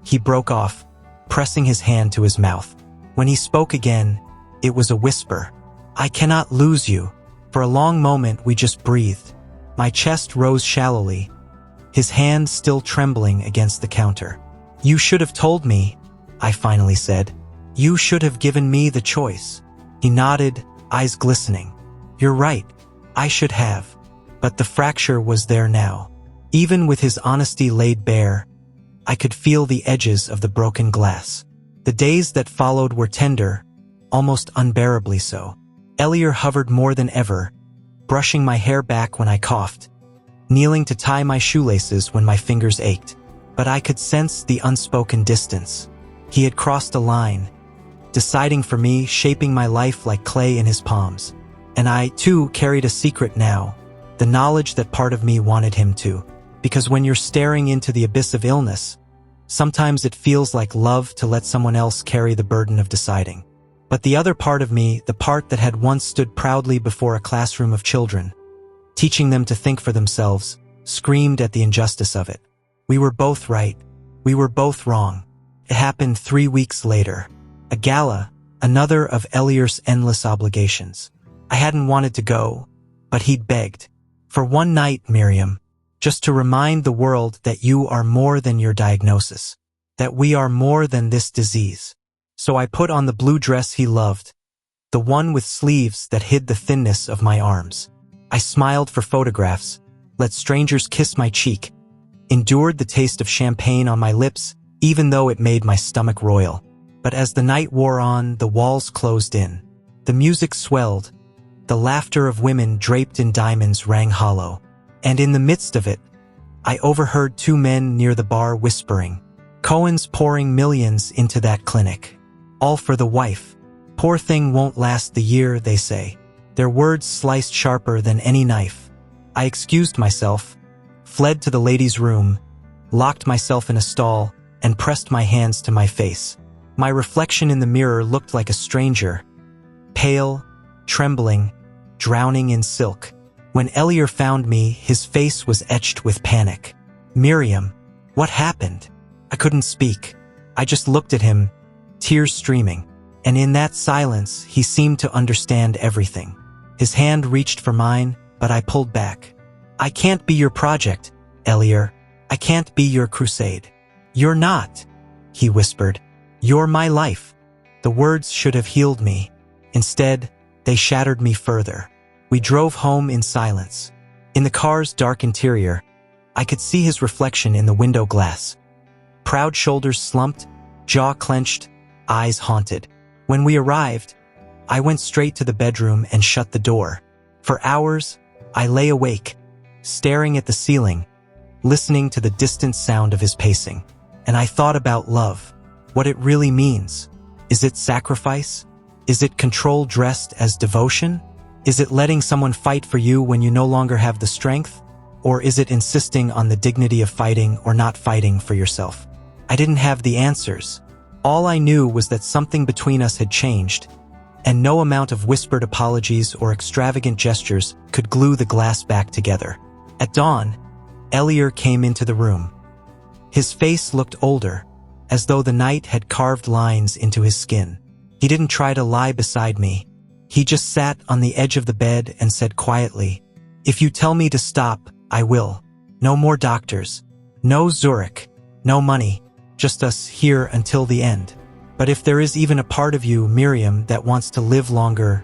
S1: He broke off, pressing his hand to his mouth. When he spoke again, it was a whisper. "I cannot lose you." For a long moment, we just breathed. My chest rose shallowly, his hand still trembling against the counter. "You should have told me," I finally said. "You should have given me the choice." He nodded, eyes glistening. "You're right. I should have." But the fracture was there now. Even with his honesty laid bare, I could feel the edges of the broken glass. The days that followed were tender, almost unbearably so. Elliore hovered more than ever, brushing my hair back when I coughed, kneeling to tie my shoelaces when my fingers ached. But I could sense the unspoken distance. He had crossed a line, deciding for me, shaping my life like clay in his palms. And I, too, carried a secret now, the knowledge that part of me wanted him to. Because when you're staring into the abyss of illness, sometimes it feels like love to let someone else carry the burden of deciding. But the other part of me, the part that had once stood proudly before a classroom of children, teaching them to think for themselves, screamed at the injustice of it. We were both right. We were both wrong. It happened 3 weeks later. A gala, another of Elliore's endless obligations. I hadn't wanted to go, but he'd begged. "For one night, Miriam, just to remind the world that you are more than your diagnosis, that we are more than this disease." So I put on the blue dress he loved, the one with sleeves that hid the thinness of my arms. I smiled for photographs, let strangers kiss my cheek, endured the taste of champagne on my lips, even though it made my stomach roil. But as the night wore on, the walls closed in. The music swelled. The laughter of women draped in diamonds rang hollow. And in the midst of it, I overheard two men near the bar whispering, "Cohen's pouring millions into that clinic. All for the wife. Poor thing won't last the year," they say. Their words sliced sharper than any knife. I excused myself, fled to the ladies' room, locked myself in a stall, and pressed my hands to my face. My reflection in the mirror looked like a stranger, pale, trembling, drowning in silk. When Elier found me, his face was etched with panic. "Miriam, what happened?" I couldn't speak. I just looked at him, tears streaming. And in that silence, he seemed to understand everything. His hand reached for mine, but I pulled back. "I can't be your project, Elier. I can't be your crusade." "You're not," he whispered. "You're my life." The words should have healed me. Instead, they shattered me further. We drove home in silence. In the car's dark interior, I could see his reflection in the window glass. Proud shoulders slumped, jaw clenched, eyes haunted. When we arrived, I went straight to the bedroom and shut the door. For hours, I lay awake, staring at the ceiling, listening to the distant sound of his pacing. And I thought about love, what it really means. Is it sacrifice? Is it control dressed as devotion? Is it letting someone fight for you when you no longer have the strength? Or is it insisting on the dignity of fighting or not fighting for yourself? I didn't have the answers. All I knew was that something between us had changed, and no amount of whispered apologies or extravagant gestures could glue the glass back together. At dawn, Elier came into the room. His face looked older, as though the night had carved lines into his skin. He didn't try to lie beside me. He just sat on the edge of the bed and said quietly, "If you tell me to stop, I will. No more doctors. No Zurich. No money. Just us here until the end. But if there is even a part of you, Miriam, that wants to live longer,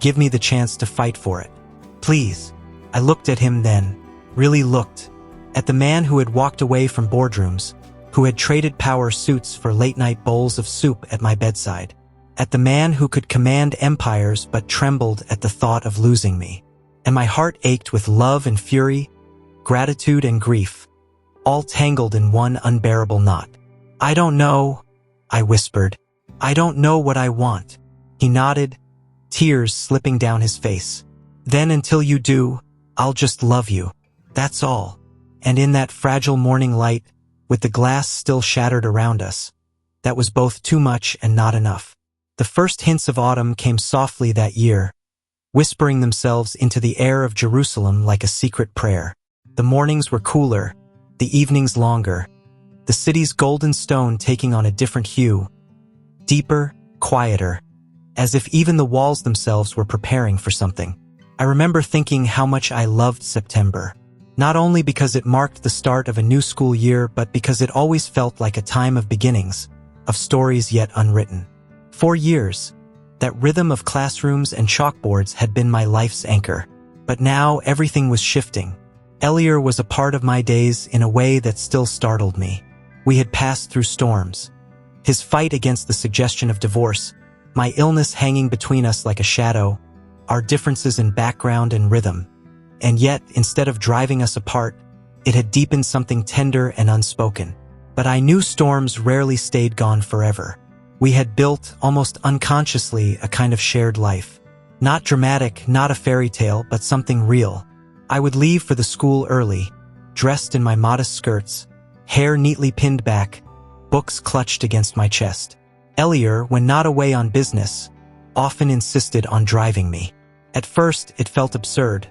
S1: give me the chance to fight for it. Please." I looked at him then, really looked, at the man who had walked away from boardrooms, who had traded power suits for late-night bowls of soup at my bedside, at the man who could command empires but trembled at the thought of losing me. And my heart ached with love and fury, gratitude and grief, all tangled in one unbearable knot. "I don't know," I whispered. "I don't know what I want." He nodded, tears slipping down his face. "Then until you do, I'll just love you. That's all." And in that fragile morning light, with the glass still shattered around us, that was both too much and not enough. The first hints of autumn came softly that year, whispering themselves into the air of Jerusalem like a secret prayer. The mornings were cooler, the evenings longer, the city's golden stone taking on a different hue, deeper, quieter, as if even the walls themselves were preparing for something. I remember thinking how much I loved September, not only because it marked the start of a new school year, but because it always felt like a time of beginnings, of stories yet unwritten. For years, that rhythm of classrooms and chalkboards had been my life's anchor. But now everything was shifting. Elier was a part of my days in a way that still startled me. We had passed through storms. His fight against the suggestion of divorce, my illness hanging between us like a shadow, our differences in background and rhythm. And yet, instead of driving us apart, it had deepened something tender and unspoken. But I knew storms rarely stayed gone forever. We had built, almost unconsciously, a kind of shared life. Not dramatic, not a fairy tale, but something real. I would leave for the school early, dressed in my modest skirts, hair neatly pinned back, books clutched against my chest. Elier, when not away on business, often insisted on driving me. At first, it felt absurd.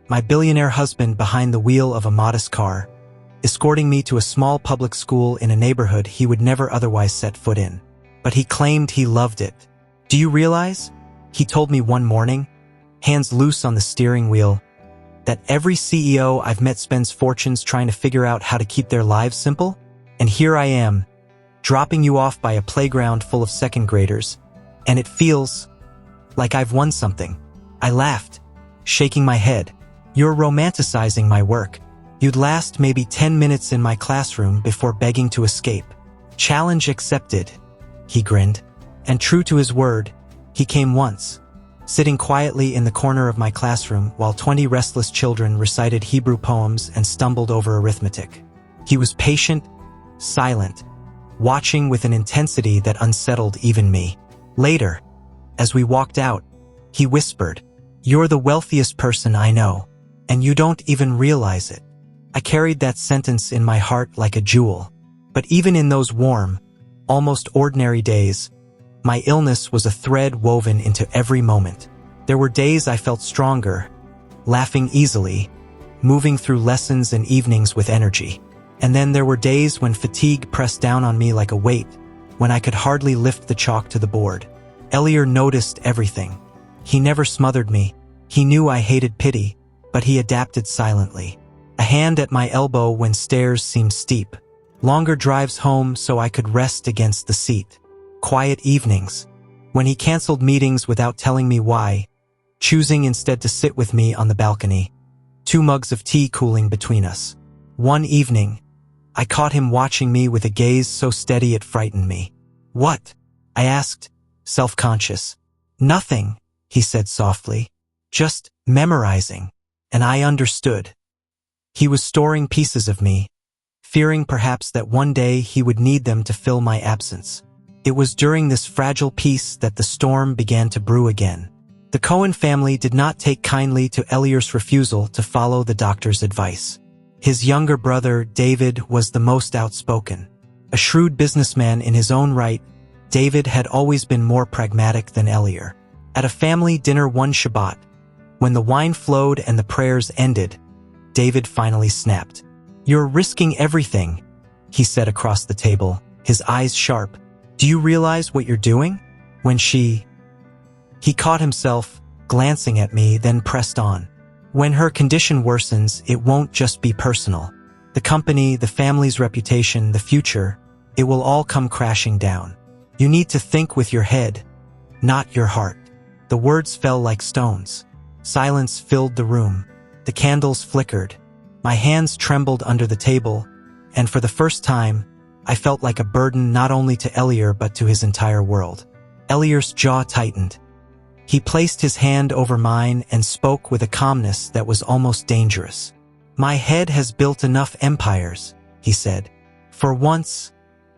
S1: My billionaire husband behind the wheel of a modest car, escorting me to a small public school in a neighborhood he would never otherwise set foot in. But he claimed he loved it. "Do you realize," he told me one morning, hands loose on the steering wheel, "that every CEO I've met spends fortunes trying to figure out how to keep their lives simple? And here I am, dropping you off by a playground full of second graders, and it feels like I've won something. I laughed, shaking my head. You're romanticizing my work. You'd last maybe 10 minutes in my classroom before begging to escape. Challenge accepted, he grinned. And true to his word, he came once, sitting quietly in the corner of my classroom while 20 restless children recited Hebrew poems and stumbled over arithmetic. He was patient, silent, watching with an intensity that unsettled even me. Later, as we walked out, he whispered, "You're the wealthiest person I know, and you don't even realize it." I carried that sentence in my heart like a jewel. But even in those warm, almost ordinary days, my illness was a thread woven into every moment. There were days I felt stronger, laughing easily, moving through lessons and evenings with energy. And then there were days when fatigue pressed down on me like a weight, when I could hardly lift the chalk to the board. Elier noticed everything. He never smothered me. He knew I hated pity, but he adapted silently. A hand at my elbow when stairs seemed steep. Longer drives home so I could rest against the seat. Quiet evenings, when he canceled meetings without telling me why, choosing instead to sit with me on the balcony, 2 mugs of tea cooling between us. One evening, I caught him watching me with a gaze so steady it frightened me. "What?" I asked, self-conscious. "Nothing," he said softly. "Just memorizing." And I understood. He was storing pieces of me, fearing perhaps that one day he would need them to fill my absence. It was during this fragile peace that the storm began to brew again. The Cohen family did not take kindly to Elier's refusal to follow the doctor's advice. His younger brother, David, was the most outspoken. A shrewd businessman in his own right, David had always been more pragmatic than Elier. At a family dinner one Shabbat, when the wine flowed and the prayers ended, David finally snapped. "You're risking everything," he said across the table, his eyes sharp. "Do you realize what you're doing?" He caught himself, glancing at me, then pressed on. "When her condition worsens, it won't just be personal. The company, the family's reputation, the future, it will all come crashing down. You need to think with your head, not your heart." The words fell like stones. Silence filled the room. The candles flickered. My hands trembled under the table, and for the first time, I felt like a burden not only to Elier but to his entire world. Elier's jaw tightened. He placed his hand over mine and spoke with a calmness that was almost dangerous. "My head has built enough empires," he said. "For once,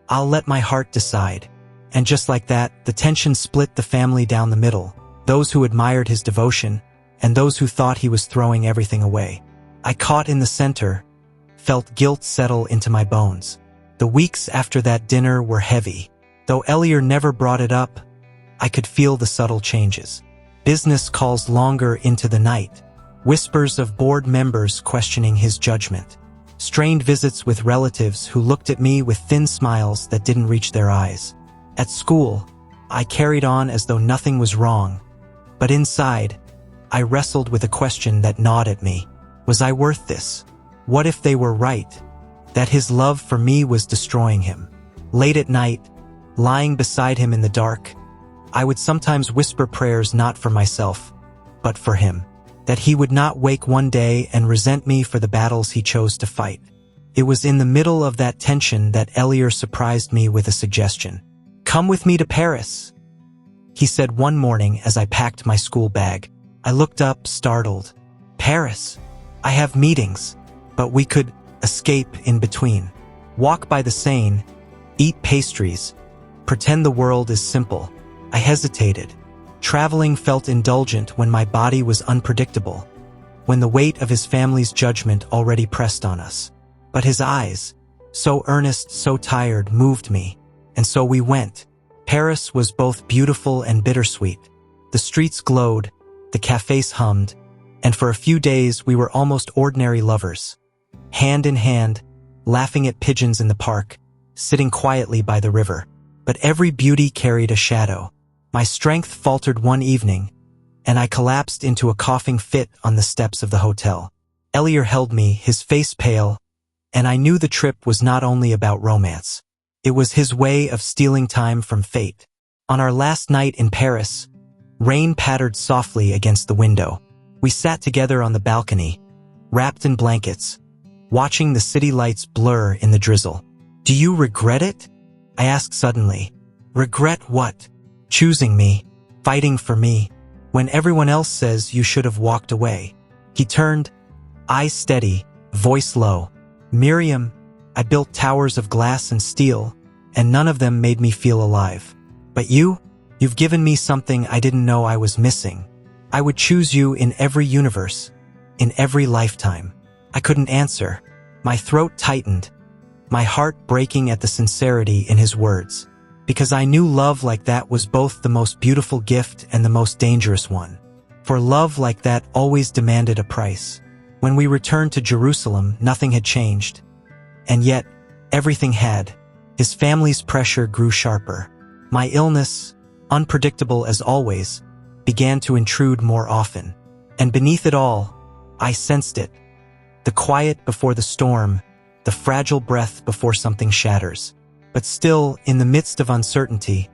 S1: I'll let my heart decide." And just like that, the tension split the family down the middle, those who admired his devotion and those who thought he was throwing everything away. I caught in the center, felt guilt settle into my bones. The weeks after that dinner were heavy. Though Elier never brought it up, I could feel the subtle changes. Business calls longer into the night, whispers of board members questioning his judgment, strained visits with relatives who looked at me with thin smiles that didn't reach their eyes. At school, I carried on as though nothing was wrong, but inside, I wrestled with a question that gnawed at me. Was I worth this? What if they were right? That his love for me was destroying him. Late at night, lying beside him in the dark, I would sometimes whisper prayers not for myself, but for him. That he would not wake one day and resent me for the battles he chose to fight. It was in the middle of that tension that Elier surprised me with a suggestion. "Come with me to Paris," he said one morning as I packed my school bag. I looked up, startled. "Paris? I have meetings." But we could escape in between. Walk by the Seine, eat pastries, pretend the world is simple. I hesitated. Traveling felt indulgent when my body was unpredictable, when the weight of his family's judgment already pressed on us. But his eyes, so earnest, so tired, moved me. And so we went. Paris was both beautiful and bittersweet. The streets glowed, the cafes hummed, and for a few days we were almost ordinary lovers. Hand in hand, laughing at pigeons in the park, sitting quietly by the river. But every beauty carried a shadow. My strength faltered one evening, and I collapsed into a coughing fit on the steps of the hotel. Elier held me, his face pale, and I knew the trip was not only about romance. It was his way of stealing time from fate. On our last night in Paris, Rain pattered softly against the window. We sat together on the balcony, wrapped in blankets, watching the city lights blur in the drizzle. "Do you regret it?" I asked suddenly. "Regret what?" "Choosing me, fighting for me, when everyone else says you should have walked away." He turned, eyes steady, voice low. "Miriam, I built towers of glass and steel, and none of them made me feel alive. But you've given me something I didn't know I was missing. I would choose you in every universe, in every lifetime." I couldn't answer. My throat tightened, my heart breaking at the sincerity in his words, because I knew love like that was both the most beautiful gift and the most dangerous one. For love like that always demanded a price. When we returned to Jerusalem, nothing had changed. And yet, everything had. His family's pressure grew sharper. My illness, unpredictable as always, began to intrude more often. And beneath it all, I sensed it. The quiet before the storm, the fragile breath before something shatters. But still, in the midst of uncertainty,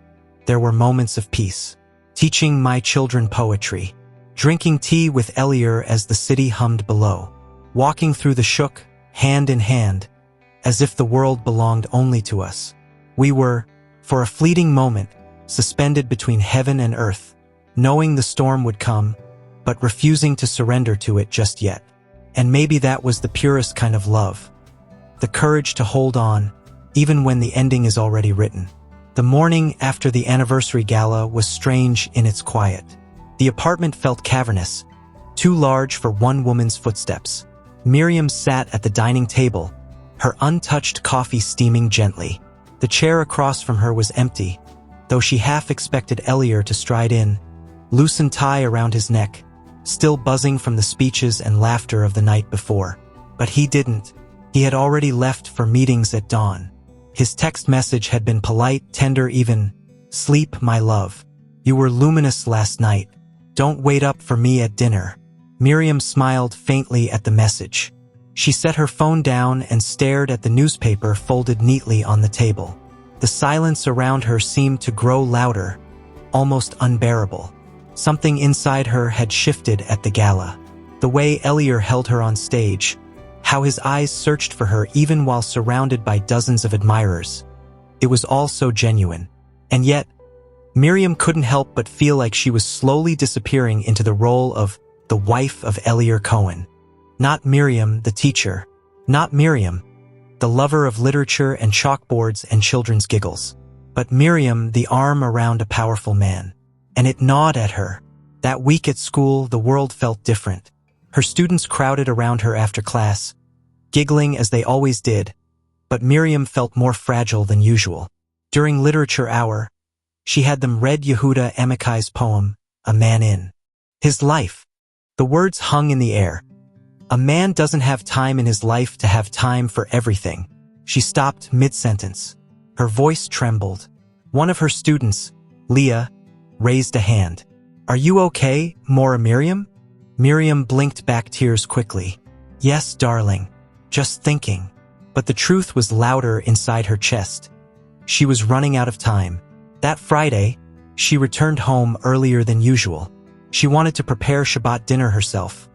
S1: there were moments of peace. Teaching my children poetry, drinking tea with Elier as the city hummed below, walking through the shuk, hand in hand, as if the world belonged only to us. We were, for a fleeting moment, suspended between heaven and earth, knowing the storm would come, but refusing to surrender to it just yet. And maybe that was the purest kind of love. The courage to hold on, even when the ending is already written. The morning after the anniversary gala was strange in its quiet. The apartment felt cavernous, too large for one woman's footsteps. Miriam sat at the dining table, her untouched coffee steaming gently. The chair across from her was empty, though she half expected Elier to stride in, loosened tie around his neck, still buzzing from the speeches and laughter of the night before. But he didn't. He had already left for meetings at dawn. His text message had been polite, tender even. "Sleep, my love. You were luminous last night. Don't wait up for me at dinner." Miriam smiled faintly at the message. She set her phone down and stared at the newspaper folded neatly on the table. The silence around her seemed to grow louder, almost unbearable. Something inside her had shifted at the gala. The way Elier held her on stage, how his eyes searched for her even while surrounded by dozens of admirers. It was all so genuine. And yet, Miriam couldn't help but feel like she was slowly disappearing into the role of the wife of Elier Cohen. Not Miriam, the teacher. Not Miriam, the lover of literature and chalkboards and children's giggles. But Miriam, the arm around a powerful man. And it gnawed at her. That week at school, the world felt different. Her students crowded around her after class, giggling as they always did, but Miriam felt more fragile than usual. During literature hour, she had them read Yehuda Amikai's poem, A Man in His Life. The words hung in the air. A man doesn't have time in his life to have time for everything. She stopped mid-sentence. Her voice trembled. One of her students, Leah, raised a hand. "Are you okay, Mora Miriam?" Miriam blinked back tears quickly. "Yes, darling. Just thinking." But the truth was louder inside her chest. She was running out of time. That Friday, she returned home earlier than usual. She wanted to prepare Shabbat dinner herself,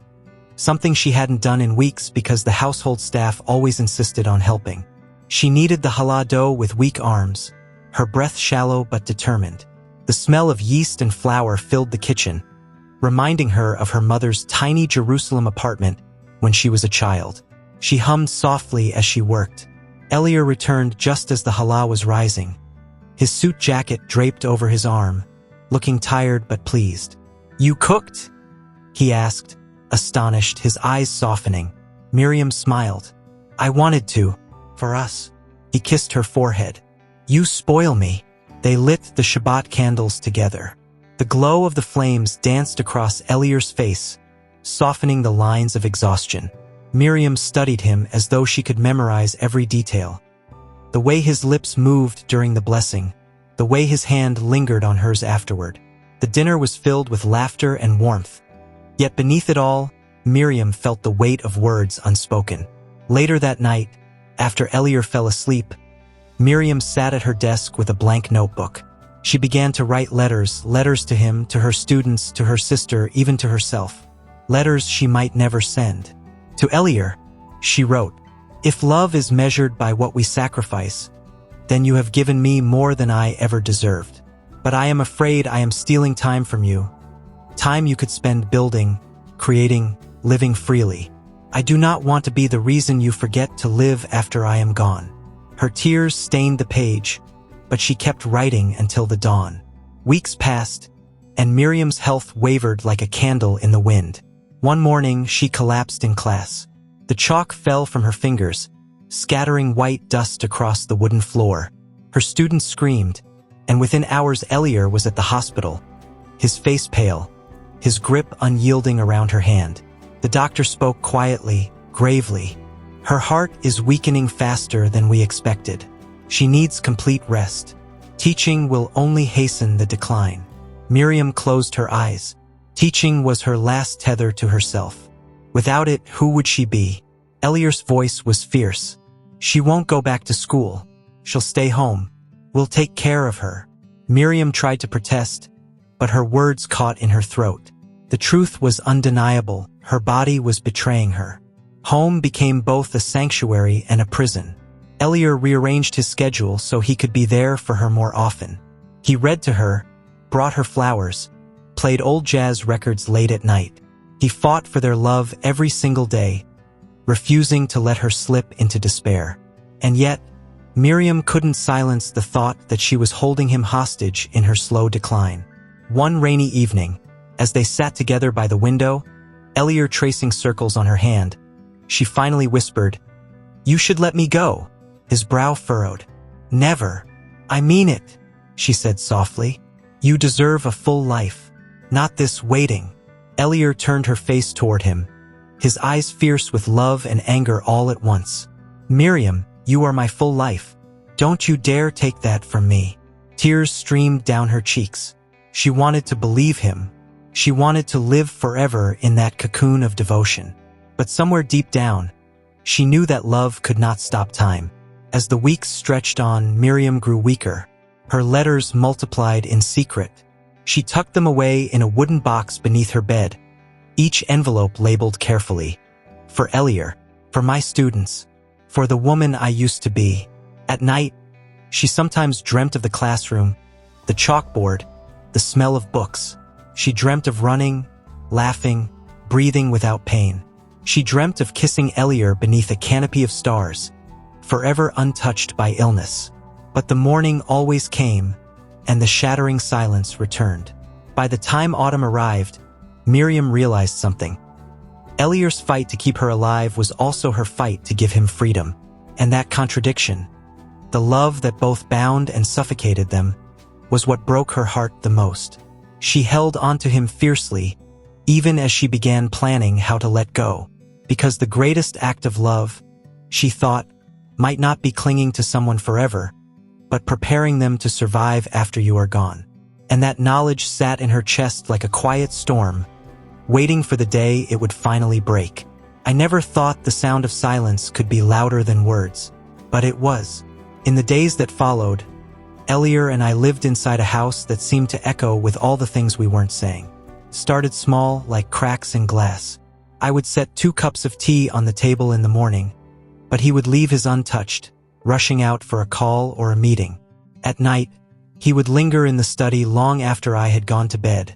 S1: something she hadn't done in weeks because the household staff always insisted on helping. She kneaded the challah dough with weak arms, her breath shallow but determined. The smell of yeast and flour filled the kitchen, reminding her of her mother's tiny Jerusalem apartment when she was a child. She hummed softly as she worked. Elier returned just as the challah was rising, his suit jacket draped over his arm, looking tired but pleased. "You cooked?" he asked, astonished, his eyes softening. Miriam smiled. "I wanted to, for us." He kissed her forehead. "You spoil me." They lit the Shabbat candles together. The glow of the flames danced across Elier's face, softening the lines of exhaustion. Miriam studied him as though she could memorize every detail. The way his lips moved during the blessing, the way his hand lingered on hers afterward. The dinner was filled with laughter and warmth. Yet beneath it all, Miriam felt the weight of words unspoken. Later that night, after Elier fell asleep, Miriam sat at her desk with a blank notebook. She began to write letters to him, to her students, to her sister, even to herself. Letters she might never send. To Biilionaire, she wrote, "If love is measured by what we sacrifice, then you have given me more than I ever deserved. But I am afraid I am stealing time from you. Time you could spend building, creating, living freely. I do not want to be the reason you forget to live after I am gone." Her tears stained the page, but she kept writing until the dawn. Weeks passed, and Miriam's health wavered like a candle in the wind. One morning, she collapsed in class. The chalk fell from her fingers, scattering white dust across the wooden floor. Her students screamed, and within hours Biilionaire was at the hospital, his face pale, his grip unyielding around her hand. The doctor spoke quietly, gravely. "Her heart is weakening faster than we expected. She needs complete rest. Teaching will only hasten the decline." Miriam closed her eyes. Teaching was her last tether to herself. Without it, who would she be? Biilionaire's voice was fierce. "She won't go back to school. She'll stay home. We'll take care of her." Miriam tried to protest, but her words caught in her throat. The truth was undeniable. Her body was betraying her. Home became both a sanctuary and a prison. Biilionaire rearranged his schedule so he could be there for her more often. He read to her, brought her flowers, played old jazz records late at night. He fought for their love every single day, refusing to let her slip into despair. And yet, Miriam couldn't silence the thought that she was holding him hostage in her slow decline. One rainy evening, as they sat together by the window, Biilionaire tracing circles on her hand, she finally whispered, "You should let me go." His brow furrowed. "Never. I mean it," she said softly. "You deserve a full life, not this waiting." Biilionaire turned her face toward him, his eyes fierce with love and anger all at once. "Miriam, you are my full life. Don't you dare take that from me." Tears streamed down her cheeks. She wanted to believe him. She wanted to live forever in that cocoon of devotion. But somewhere deep down, she knew that love could not stop time. As the weeks stretched on, Miriam grew weaker. Her letters multiplied in secret. She tucked them away in a wooden box beneath her bed, each envelope labeled carefully. "For Biilionaire, for my students, for the woman I used to be." At night, she sometimes dreamt of the classroom, the chalkboard, the smell of books. She dreamt of running, laughing, breathing without pain. She dreamt of kissing Biilionaire beneath a canopy of stars, forever untouched by illness. But the morning always came, and the shattering silence returned. By the time autumn arrived, Miriam realized something. Biilionaire's fight to keep her alive was also her fight to give him freedom. And that contradiction, the love that both bound and suffocated them, was what broke her heart the most. She held onto him fiercely, even as she began planning how to let go. Because the greatest act of love, she thought, might not be clinging to someone forever, but preparing them to survive after you are gone. And that knowledge sat in her chest like a quiet storm, waiting for the day it would finally break. I never thought the sound of silence could be louder than words, but it was. In the days that followed, Biilionaire and I lived inside a house that seemed to echo with all the things we weren't saying. Started small, like cracks in glass. I would set 2 cups of tea on the table in the morning, but he would leave his untouched, rushing out for a call or a meeting. At night, he would linger in the study long after I had gone to bed,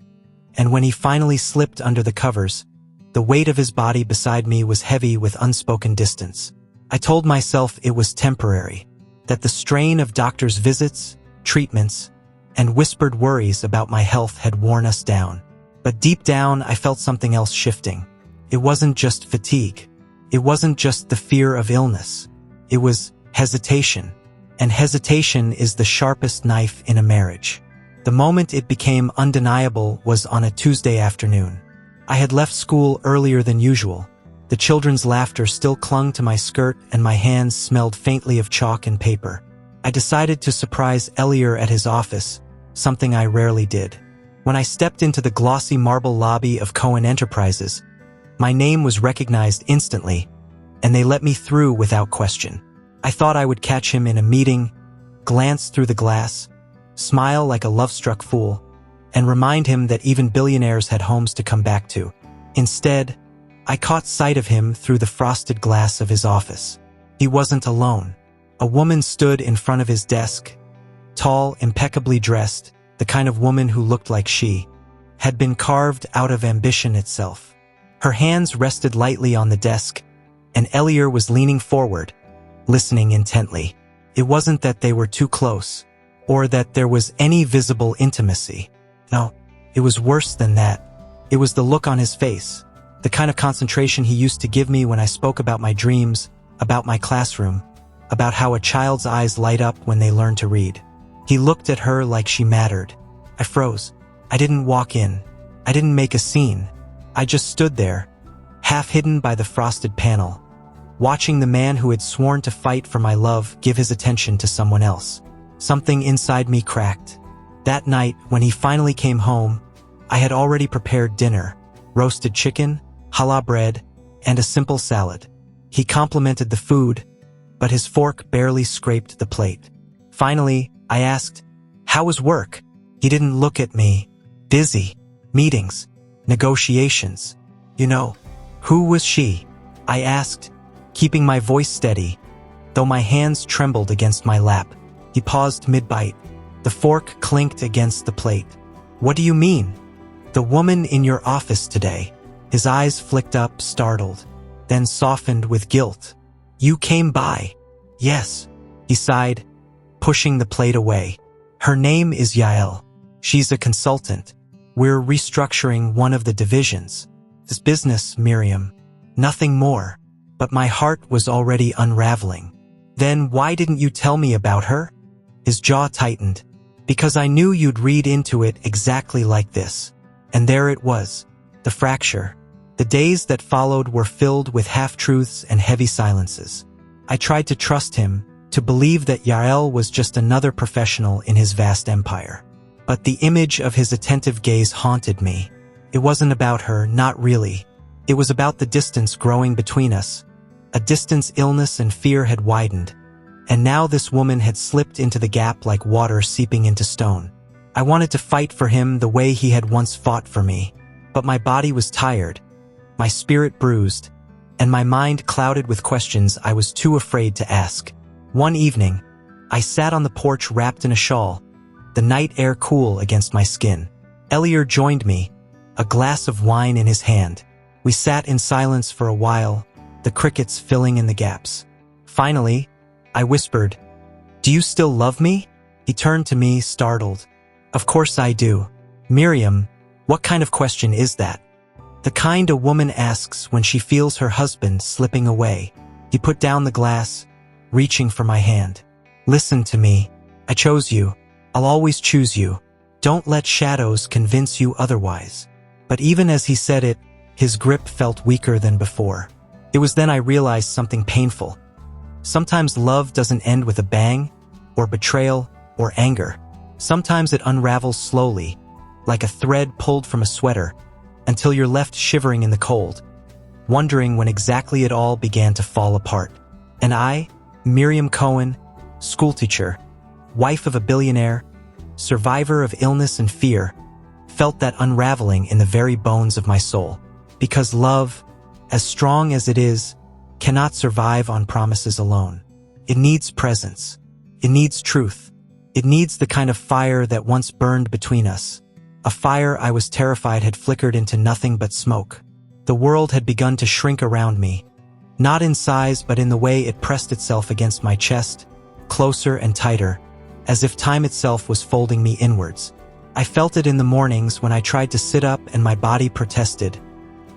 S1: and when he finally slipped under the covers, the weight of his body beside me was heavy with unspoken distance. I told myself it was temporary, that the strain of doctors' visits, treatments, and whispered worries about my health had worn us down. But deep down, I felt something else shifting. It wasn't just fatigue. It wasn't just the fear of illness. It was hesitation. And hesitation is the sharpest knife in a marriage. The moment it became undeniable was on a Tuesday afternoon. I had left school earlier than usual. The children's laughter still clung to my skirt and my hands smelled faintly of chalk and paper. I decided to surprise Biilionaire at his office, something I rarely did. When I stepped into the glossy marble lobby of Cohen Enterprises, my name was recognized instantly, and they let me through without question. I thought I would catch him in a meeting, glance through the glass, smile like a love-struck fool, and remind him that even billionaires had homes to come back to. Instead, I caught sight of him through the frosted glass of his office. He wasn't alone. A woman stood in front of his desk, tall, impeccably dressed, the kind of woman who looked like she had been carved out of ambition itself. Her hands rested lightly on the desk, and Biilionaire was leaning forward, listening intently. It wasn't that they were too close, or that there was any visible intimacy. No, it was worse than that. It was the look on his face, the kind of concentration he used to give me when I spoke about my dreams, about my classroom, about how a child's eyes light up when they learn to read. He looked at her like she mattered. I froze. I didn't walk in. I didn't make a scene. I just stood there, half hidden by the frosted panel, watching the man who had sworn to fight for my love give his attention to someone else. Something inside me cracked. That night, when he finally came home, I had already prepared dinner: roasted chicken, challah bread, and a simple salad. He complimented the food, but his fork barely scraped the plate. Finally, I asked, "How was work?" He didn't look at me. "Busy. Meetings. Negotiations." "You know, who was she?" I asked, keeping my voice steady, though my hands trembled against my lap. He paused mid-bite. The fork clinked against the plate. "What do you mean?" "The woman in your office today." His eyes flicked up, startled, then softened with guilt. "You came by." "Yes," he sighed, pushing the plate away. "Her name is Yael. She's a consultant. We're restructuring one of the divisions. This business, Miriam. Nothing more." But my heart was already unraveling. "Then why didn't you tell me about her?" His jaw tightened. "Because I knew you'd read into it exactly like this." And there it was, the fracture. The days that followed were filled with half-truths and heavy silences. I tried to trust him, to believe that Yael was just another professional in his vast empire. But the image of his attentive gaze haunted me. It wasn't about her, not really. It was about the distance growing between us. A distance illness and fear had widened, and now this woman had slipped into the gap like water seeping into stone. I wanted to fight for him the way he had once fought for me, but my body was tired, my spirit bruised, and my mind clouded with questions I was too afraid to ask. One evening, I sat on the porch wrapped in a shawl, the night air cool against my skin. Biilionaire joined me, a glass of wine in his hand. We sat in silence for a while, the crickets filling in the gaps. Finally, I whispered, "Do you still love me?" He turned to me, startled. "Of course I do." "Miriam, what kind of question is that?" "The kind a woman asks when she feels her husband slipping away." He put down the glass, reaching for my hand. "Listen to me. I chose you. I'll always choose you. Don't let shadows convince you otherwise." But even as he said it, his grip felt weaker than before. It was then I realized something painful. Sometimes love doesn't end with a bang, or betrayal, or anger. Sometimes it unravels slowly, like a thread pulled from a sweater, until you're left shivering in the cold, wondering when exactly it all began to fall apart. And I, Miriam Cohen, schoolteacher, wife of a billionaire, survivor of illness and fear, felt that unraveling in the very bones of my soul. Because love, as strong as it is, cannot survive on promises alone. It needs presence. It needs truth. It needs the kind of fire that once burned between us. A fire I was terrified had flickered into nothing but smoke. The world had begun to shrink around me, not in size but in the way it pressed itself against my chest, closer and tighter, as if time itself was folding me inwards. I felt it in the mornings when I tried to sit up and my body protested,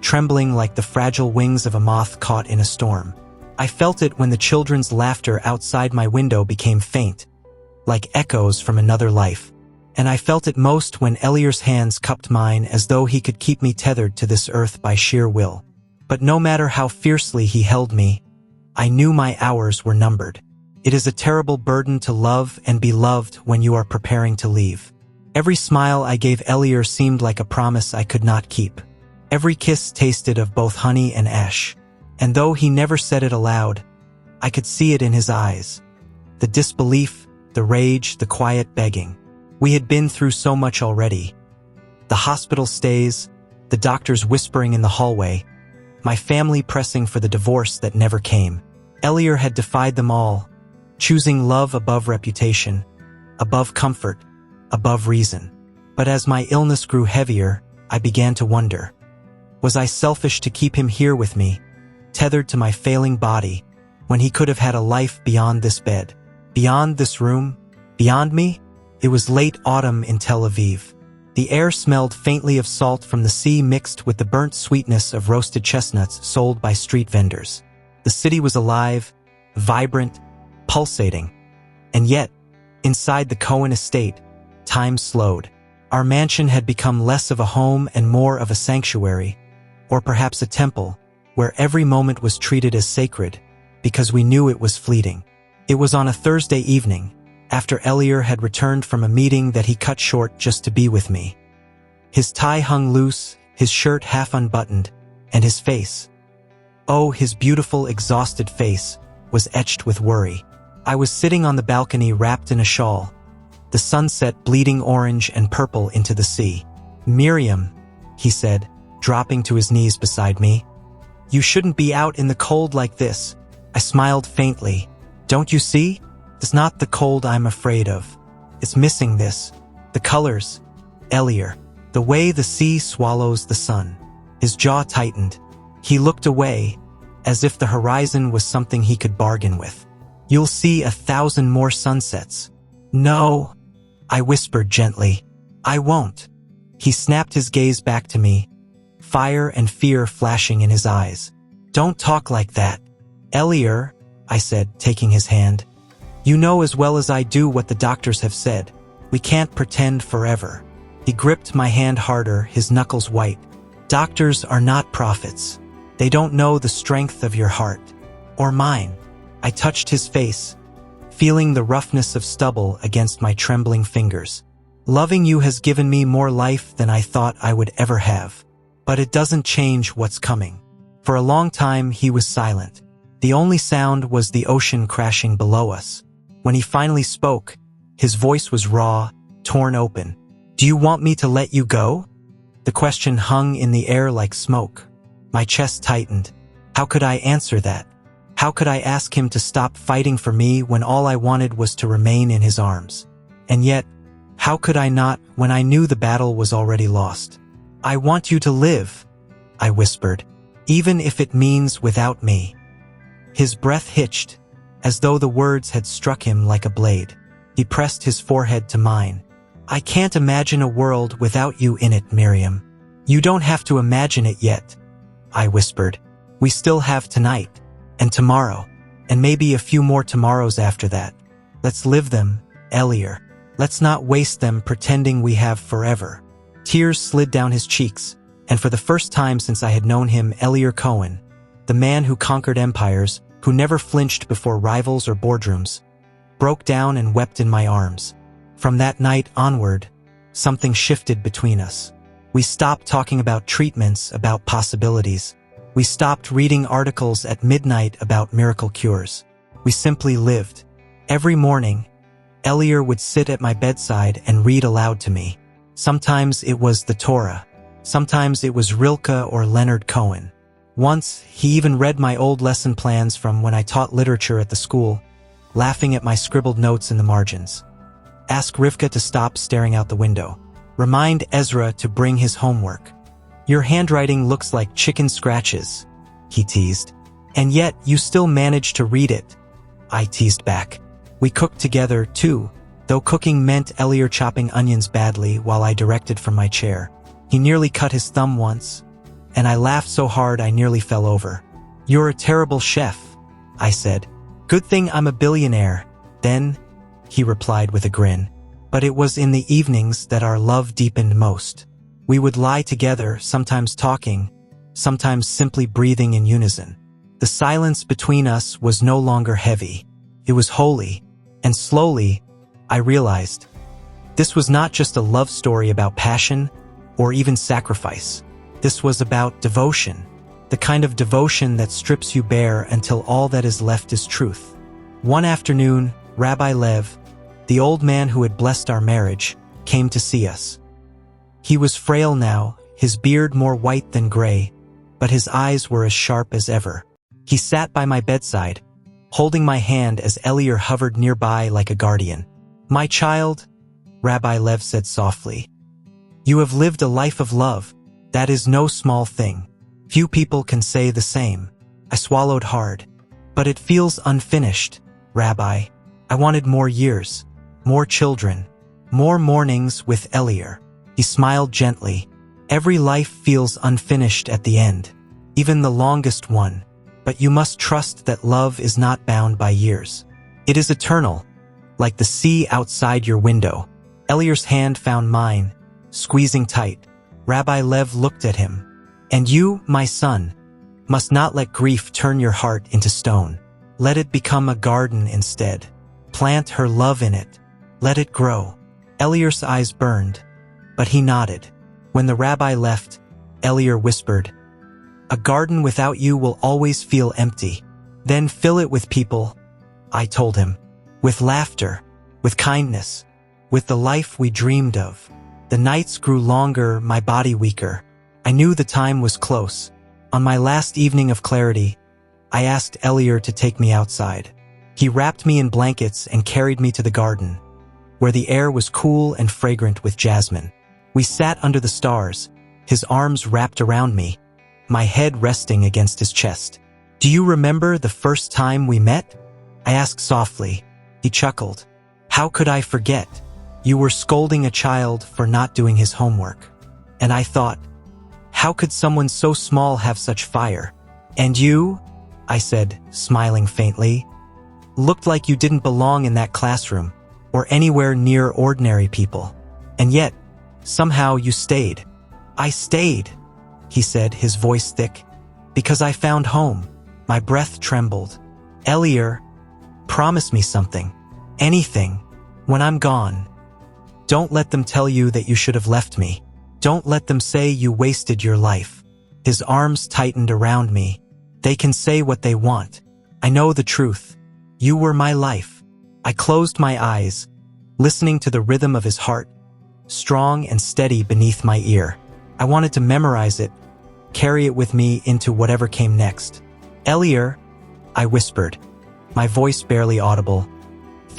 S1: trembling like the fragile wings of a moth caught in a storm. I felt it when the children's laughter outside my window became faint, like echoes from another life. And I felt it most when Biilionaire's hands cupped mine as though he could keep me tethered to this earth by sheer will. But no matter how fiercely he held me, I knew my hours were numbered. It is a terrible burden to love and be loved when you are preparing to leave. Every smile I gave Biilionaire seemed like a promise I could not keep. Every kiss tasted of both honey and ash. And though he never said it aloud, I could see it in his eyes. The disbelief, the rage, the quiet begging. We had been through so much already. The hospital stays, the doctors whispering in the hallway, my family pressing for the divorce that never came. Biilionaire had defied them all, choosing love above reputation, above comfort, above reason. But as my illness grew heavier, I began to wonder. Was I selfish to keep him here with me, tethered to my failing body, when he could have had a life beyond this bed, beyond this room, beyond me? It was late autumn in Tel Aviv. The air smelled faintly of salt from the sea mixed with the burnt sweetness of roasted chestnuts sold by street vendors. The city was alive, vibrant, pulsating. And yet, inside the Cohen estate, time slowed. Our mansion had become less of a home and more of a sanctuary, or perhaps a temple, where every moment was treated as sacred, because we knew it was fleeting. It was on a Thursday evening, after Biilionaire had returned from a meeting that he cut short just to be with me. His tie hung loose, his shirt half unbuttoned, and his face, oh, his beautiful, exhausted face, was etched with worry. I was sitting on the balcony wrapped in a shawl, the sunset bleeding orange and purple into the sea. "Miriam," he said, dropping to his knees beside me. "You shouldn't be out in the cold like this." I smiled faintly. "Don't you see? It's not the cold I'm afraid of. It's missing this. The colors." Biilionaire. "The way the sea swallows the sun." His jaw tightened. He looked away, as if the horizon was something he could bargain with. "You'll see 1,000 more sunsets." "No," I whispered gently. "I won't." He snapped his gaze back to me, fire and fear flashing in his eyes. "Don't talk like that." "Biilionaire," I said, taking his hand. "You know as well as I do what the doctors have said. We can't pretend forever." He gripped my hand harder, his knuckles white. "Doctors are not prophets. They don't know the strength of your heart. Or mine." I touched his face, feeling the roughness of stubble against my trembling fingers. "Loving you has given me more life than I thought I would ever have. But it doesn't change what's coming." For a long time he was silent. The only sound was the ocean crashing below us. When he finally spoke, his voice was raw, torn open. "Do you want me to let you go?" The question hung in the air like smoke. My chest tightened. How could I answer that? How could I ask him to stop fighting for me when all I wanted was to remain in his arms? And yet, how could I not when I knew the battle was already lost? "I want you to live," I whispered, "even if it means without me." His breath hitched, as though the words had struck him like a blade. He pressed his forehead to mine. "I can't imagine a world without you in it, Miriam." "You don't have to imagine it yet," I whispered. "We still have tonight, and tomorrow, and maybe a few more tomorrows after that. Let's live them, Biilionaire. Let's not waste them pretending we have forever." Tears slid down his cheeks, and for the first time since I had known him, Biilionaire Cohen, the man who conquered empires, who never flinched before rivals or boardrooms, broke down and wept in my arms. From that night onward, something shifted between us. We stopped talking about treatments, about possibilities. We stopped reading articles at midnight about miracle cures. We simply lived. Every morning, Biilionaire would sit at my bedside and read aloud to me. Sometimes it was the Torah. Sometimes it was Rilke or Leonard Cohen. Once, he even read my old lesson plans from when I taught literature at the school, laughing at my scribbled notes in the margins. "Ask Rivka to stop staring out the window. Remind Ezra to bring his homework. Your handwriting looks like chicken scratches," he teased. "And yet you still manage to read it," I teased back. We cooked together, too, though cooking meant Biilionaire chopping onions badly while I directed from my chair. He nearly cut his thumb once, and I laughed so hard I nearly fell over. "You're a terrible chef," I said. "Good thing I'm a billionaire, then," he replied with a grin. But it was in the evenings that our love deepened most. We would lie together, sometimes talking, sometimes simply breathing in unison. The silence between us was no longer heavy. It was holy, and slowly, I realized, this was not just a love story about passion or even sacrifice. This was about devotion, the kind of devotion that strips you bare until all that is left is truth. One afternoon, Rabbi Lev, the old man who had blessed our marriage, came to see us. He was frail now, his beard more white than gray, but his eyes were as sharp as ever. He sat by my bedside, holding my hand as Elier hovered nearby like a guardian. "My child," Rabbi Lev said softly, "you have lived a life of love. That is no small thing. Few people can say the same." I swallowed hard. "But it feels unfinished, Rabbi. I wanted more years, more children, more mornings with Elier." He smiled gently. "Every life feels unfinished at the end, even the longest one. But you must trust that love is not bound by years. It is eternal, like the sea outside your window." Elier's hand found mine, squeezing tight. Rabbi Lev looked at him. "And you, my son, must not let grief turn your heart into stone. Let it become a garden instead. Plant her love in it. Let it grow." Elier's eyes burned, but he nodded. When the rabbi left, Elier whispered, "A garden without you will always feel empty. Then fill it with people," I told him. "With laughter, with kindness, with the life we dreamed of." The nights grew longer, my body weaker. I knew the time was close. On my last evening of clarity, I asked Elier to take me outside. He wrapped me in blankets and carried me to the garden, where the air was cool and fragrant with jasmine. We sat under the stars, his arms wrapped around me, my head resting against his chest. "Do you remember the first time we met?" I asked softly. He chuckled. "How could I forget? You were scolding a child for not doing his homework." And I thought, how could someone so small have such fire? "And you," I said, smiling faintly, "looked like you didn't belong in that classroom, or anywhere near ordinary people. And yet, somehow you stayed." "I stayed," he said, his voice thick, "because I found home." My breath trembled. "Elier, promise me something. Anything. When I'm gone. Don't let them tell you that you should have left me. Don't let them say you wasted your life." His arms tightened around me. "They can say what they want. I know the truth. You were my life." I closed my eyes, listening to the rhythm of his heart, strong and steady beneath my ear. I wanted to memorize it, carry it with me into whatever came next. "Elier," I whispered, my voice barely audible,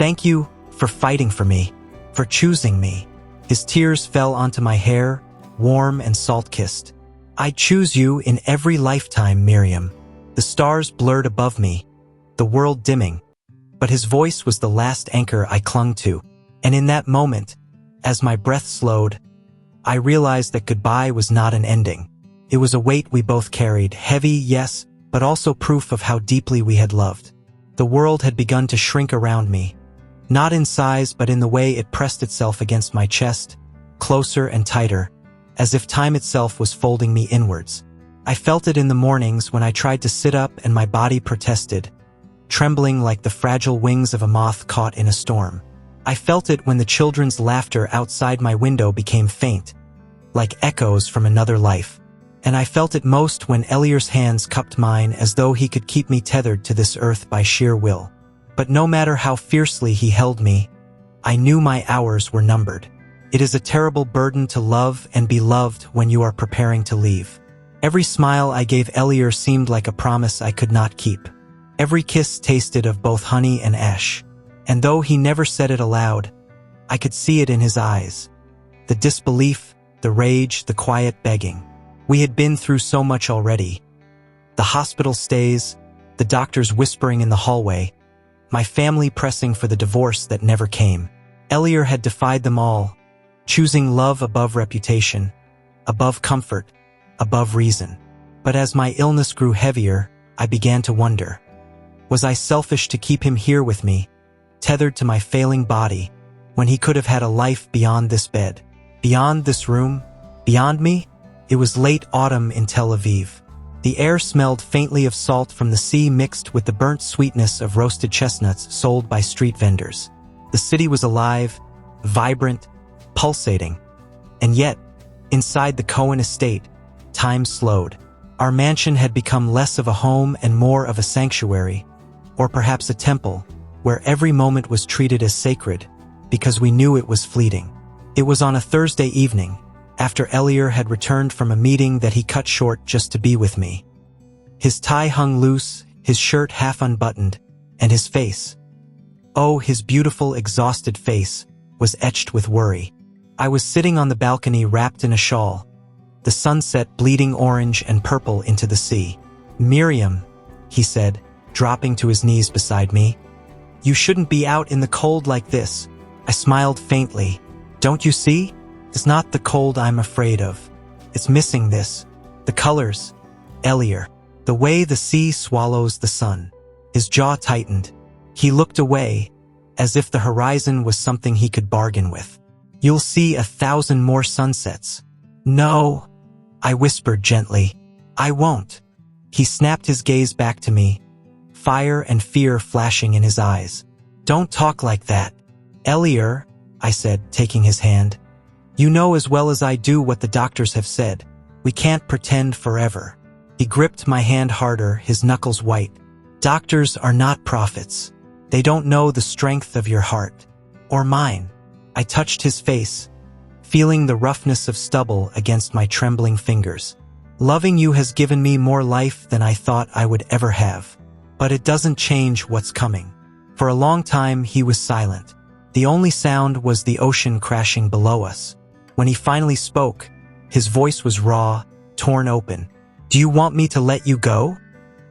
S1: "thank you for fighting for me, for choosing me." His tears fell onto my hair, warm and salt-kissed. "I choose you in every lifetime, Miriam." The stars blurred above me, the world dimming, but his voice was the last anchor I clung to. And in that moment, as my breath slowed, I realized that goodbye was not an ending. It was a weight we both carried, heavy, yes, but also proof of how deeply we had loved. The world had begun to shrink around me, not in size but in the way it pressed itself against my chest, closer and tighter, as if time itself was folding me inwards. I felt it in the mornings when I tried to sit up and my body protested, trembling like the fragile wings of a moth caught in a storm. I felt it when the children's laughter outside my window became faint, like echoes from another life. And I felt it most when Elier's hands cupped mine as though he could keep me tethered to this earth by sheer will. But no matter how fiercely he held me, I knew my hours were numbered. It is a terrible burden to love and be loved when you are preparing to leave. Every smile I gave Elier seemed like a promise I could not keep. Every kiss tasted of both honey and ash. And though he never said it aloud, I could see it in his eyes. The disbelief, the rage, the quiet begging. We had been through so much already. The hospital stays, the doctors whispering in the hallway, my family pressing for the divorce that never came. Elier had defied them all, choosing love above reputation, above comfort, above reason. But as my illness grew heavier, I began to wonder. Was I selfish to keep him here with me, tethered to my failing body, when he could have had a life beyond this bed, beyond this room, beyond me? It was late autumn in Tel Aviv. The air smelled faintly of salt from the sea mixed with the burnt sweetness of roasted chestnuts sold by street vendors. The city was alive, vibrant, pulsating. And yet, inside the Cohen estate, time slowed. Our mansion had become less of a home and more of a sanctuary, or perhaps a temple, where every moment was treated as sacred, because we knew it was fleeting. It was on a Thursday evening, after Biilionaire had returned from a meeting that he cut short just to be with me. His tie hung loose, his shirt half unbuttoned, and his face, oh, his beautiful, exhausted face, was etched with worry. I was sitting on the balcony wrapped in a shawl, the sunset bleeding orange and purple into the sea. "Miriam," he said, dropping to his knees beside me. "You shouldn't be out in the cold like this." I smiled faintly. "Don't you see? It's not the cold I'm afraid of. It's missing this. The colors. Biilionaire. The way the sea swallows the sun." His jaw tightened. He looked away, as if the horizon was something he could bargain with. "You'll see 1,000 more sunsets." "No," I whispered gently. "I won't." He snapped his gaze back to me, fire and fear flashing in his eyes. "Don't talk like that." "Biilionaire," I said, taking his hand. "You know as well as I do what the doctors have said. We can't pretend forever." He gripped my hand harder, his knuckles white. "Doctors are not prophets. They don't know the strength of your heart. Or mine." I touched his face, feeling the roughness of stubble against my trembling fingers. "Loving you has given me more life than I thought I would ever have. But it doesn't change what's coming." For a long time he was silent. The only sound was the ocean crashing below us. When he finally spoke, his voice was raw, torn open. "Do you want me to let you go?"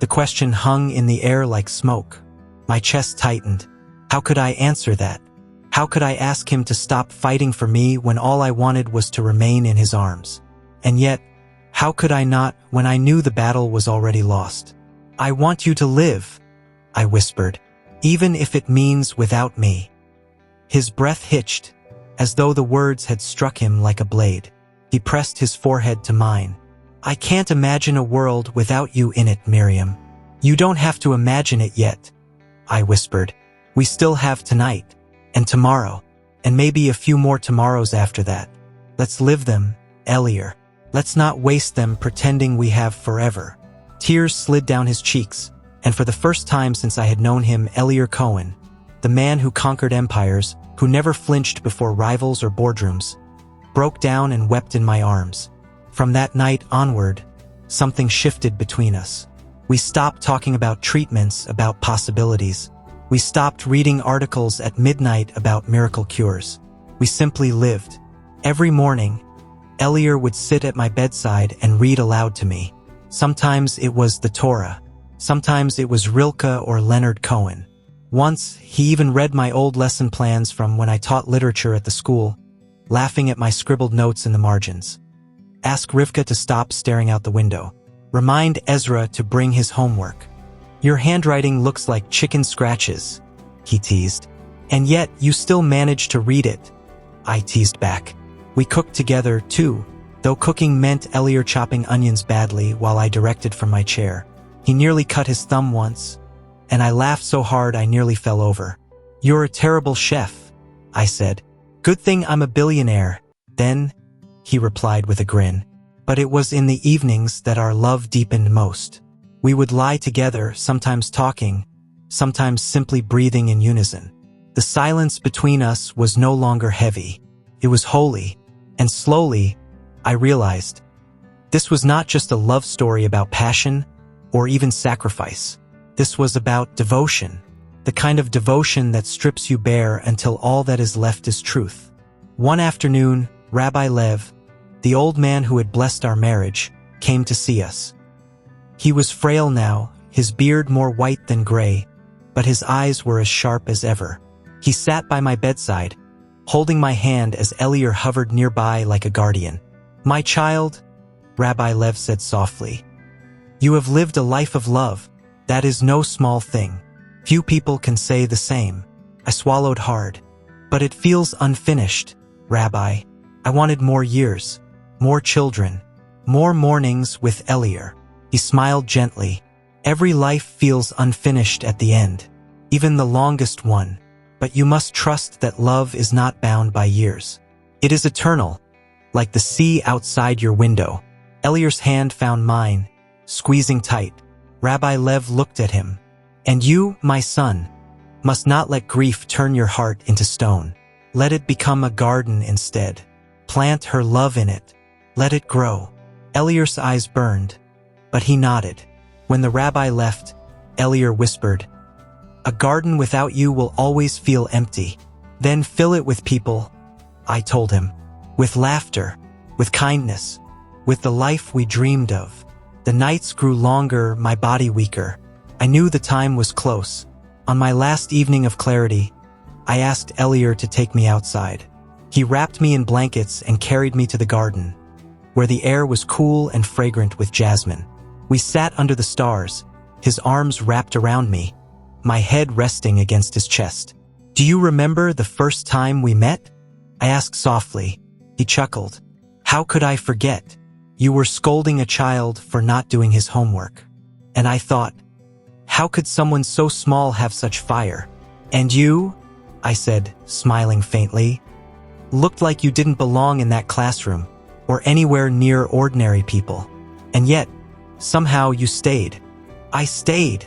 S1: The question hung in the air like smoke. My chest tightened. How could I answer that? How could I ask him to stop fighting for me when all I wanted was to remain in his arms? And yet, how could I not when I knew the battle was already lost? "I want you to live," I whispered, "even if it means without me." His breath hitched, as though the words had struck him like a blade. He pressed his forehead to mine. "I can't imagine a world without you in it, Miriam." "You don't have to imagine it yet," I whispered. "We still have tonight, and tomorrow, and maybe a few more tomorrows after that. Let's live them, Biilionaire. Let's not waste them pretending we have forever." Tears slid down his cheeks, and for the first time since I had known him, Biilionaire Cohen, the man who conquered empires, who never flinched before rivals or boardrooms, broke down and wept in my arms. From that night onward, something shifted between us. We stopped talking about treatments, about possibilities. We stopped reading articles at midnight about miracle cures. We simply lived. Every morning, Biilionaire would sit at my bedside and read aloud to me. Sometimes it was the Torah. Sometimes it was Rilke or Leonard Cohen. Once, he even read my old lesson plans from when I taught literature at the school, laughing at my scribbled notes in the margins. "Ask Rivka to stop staring out the window. Remind Ezra to bring his homework. Your handwriting looks like chicken scratches," he teased. "And yet you still managed to read it," I teased back. We cooked together, too, though cooking meant Biilionaire chopping onions badly while I directed from my chair. He nearly cut his thumb once, and I laughed so hard I nearly fell over. "You're a terrible chef," I said. "Good thing I'm a billionaire, then," he replied with a grin. But it was in the evenings that our love deepened most. We would lie together, sometimes talking, sometimes simply breathing in unison. The silence between us was no longer heavy. It was holy, and slowly, I realized, this was not just a love story about passion or even sacrifice. This was about devotion, the kind of devotion that strips you bare until all that is left is truth. One afternoon, Rabbi Lev, the old man who had blessed our marriage, came to see us. He was frail now, his beard more white than gray, but his eyes were as sharp as ever. He sat by my bedside, holding my hand as Biilionaire hovered nearby like a guardian. "My child," Rabbi Lev said softly, "you have lived a life of love. That is no small thing. Few people can say the same." I swallowed hard. "But it feels unfinished, Rabbi. I wanted more years, more children, more mornings with Biilionaire." He smiled gently. "Every life feels unfinished at the end, even the longest one. But you must trust that love is not bound by years. It is eternal, like the sea outside your window." Biilionaire's hand found mine, squeezing tight. Rabbi Lev looked at him. "And you, my son, must not let grief turn your heart into stone. Let it become a garden instead. Plant her love in it. Let it grow. Eliar's eyes burned, but he nodded. When the rabbi left, Eliar whispered, "A garden without you will always feel empty. Then fill it with people," I told him. "With laughter, with kindness, with the life we dreamed of." The nights grew longer, my body weaker. I knew the time was close. On my last evening of clarity, I asked Eliar to take me outside. He wrapped me in blankets and carried me to the garden, where the air was cool and fragrant with jasmine. We sat under the stars, his arms wrapped around me, my head resting against his chest. "Do you remember the first time we met?" I asked softly. He chuckled. "How could I forget? You were scolding a child for not doing his homework." And I thought, how could someone so small have such fire? "And you," I said, smiling faintly, "looked like you didn't belong in that classroom or anywhere near ordinary people. And yet, somehow you stayed." "I stayed,"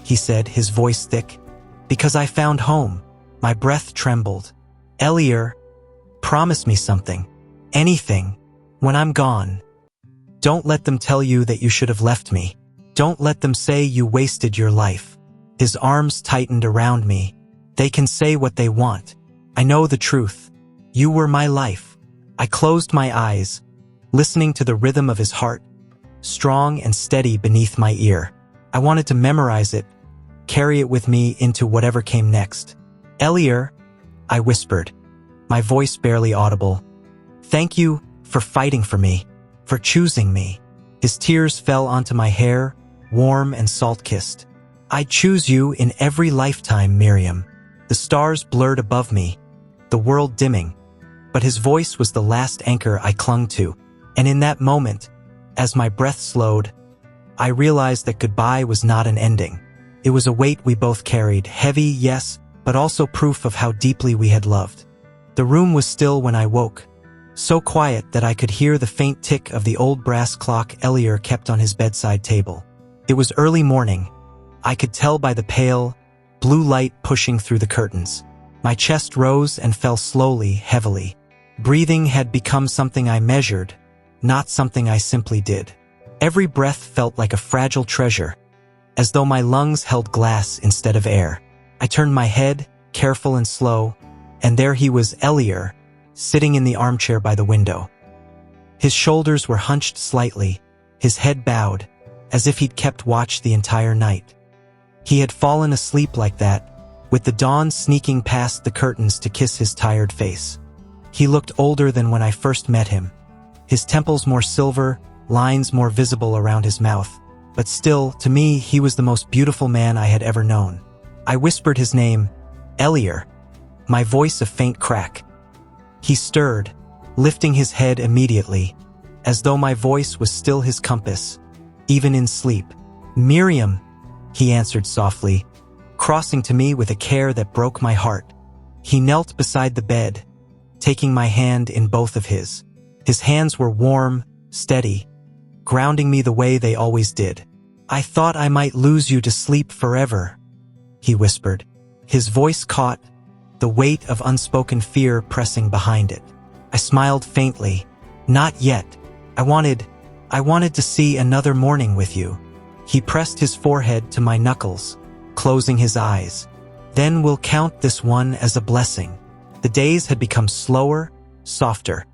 S1: he said, his voice thick, "because I found home." My breath trembled. "Eliar, promise me something. Anything. When I'm gone. Don't let them tell you that you should have left me. Don't let them say you wasted your life." His arms tightened around me. "They can say what they want. I know the truth. You were my life." I closed my eyes, listening to the rhythm of his heart, strong and steady beneath my ear. I wanted to memorize it, carry it with me into whatever came next. "Eliar," I whispered, my voice barely audible, "thank you for fighting for me, for choosing me." His tears fell onto my hair, warm and salt-kissed. "I choose you in every lifetime, Miriam." The stars blurred above me, the world dimming, but his voice was the last anchor I clung to. And in that moment, as my breath slowed, I realized that goodbye was not an ending. It was a weight we both carried, heavy, yes, but also proof of how deeply we had loved. The room was still when I woke, so quiet that I could hear the faint tick of the old brass clock Eliar kept on his bedside table. It was early morning. I could tell by the pale, blue light pushing through the curtains. My chest rose and fell slowly, heavily. Breathing had become something I measured, not something I simply did. Every breath felt like a fragile treasure, as though my lungs held glass instead of air. I turned my head, careful and slow, and there he was, Eliar, sitting in the armchair by the window. His shoulders were hunched slightly, his head bowed, as if he'd kept watch the entire night. He had fallen asleep like that, with the dawn sneaking past the curtains to kiss his tired face. He looked older than when I first met him, his temples more silver, lines more visible around his mouth, but still, to me, he was the most beautiful man I had ever known. I whispered his name, "Eliar," my voice a faint crack. He stirred, lifting his head immediately, as though my voice was still his compass, even in sleep. "Miriam," he answered softly, crossing to me with a care that broke my heart. He knelt beside the bed, taking my hand in both of his. His hands were warm, steady, grounding me the way they always did. "I thought I might lose you to sleep forever," he whispered. His voice caught, the weight of unspoken fear pressing behind it. I smiled faintly. "Not yet. I wanted to see another morning with you." He pressed his forehead to my knuckles, closing his eyes. "Then we'll count this one as a blessing." The days had become slower, softer,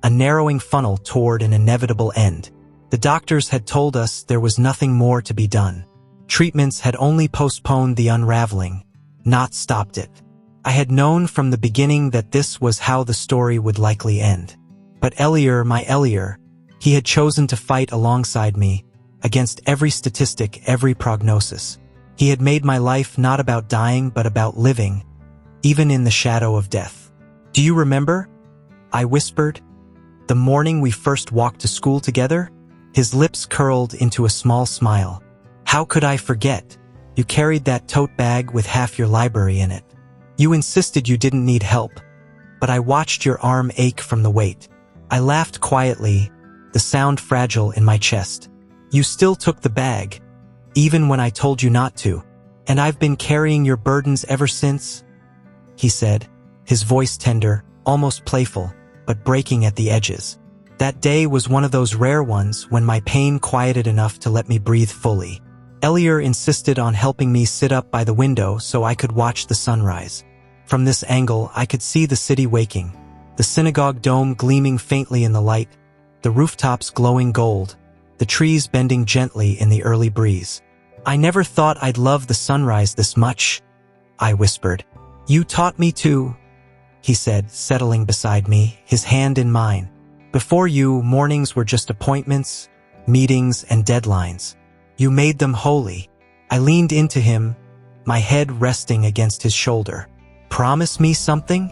S1: a narrowing funnel toward an inevitable end. The doctors had told us there was nothing more to be done. Treatments had only postponed the unraveling, not stopped it. I had known from the beginning that this was how the story would likely end. But Eliar, my Eliar, he had chosen to fight alongside me, against every statistic, every prognosis. He had made my life not about dying but about living, even in the shadow of death. "Do you remember?" I whispered. "The morning we first walked to school together?" His lips curled into a small smile. "How could I forget? You carried that tote bag with half your library in it. You insisted you didn't need help, but I watched your arm ache from the weight." I laughed quietly, the sound fragile in my chest. "You still took the bag, even when I told you not to, and I've been carrying your burdens ever since," he said, his voice tender, almost playful, but breaking at the edges. That day was one of those rare ones when my pain quieted enough to let me breathe fully. Biilionaire insisted on helping me sit up by the window so I could watch the sunrise. From this angle, I could see the city waking, the synagogue dome gleaming faintly in the light, the rooftops glowing gold, the trees bending gently in the early breeze. "I never thought I'd love the sunrise this much," I whispered. "You taught me to," he said, settling beside me, his hand in mine. "Before you, mornings were just appointments, meetings, and deadlines. You made them holy." I leaned into him, my head resting against his shoulder. "Promise me something?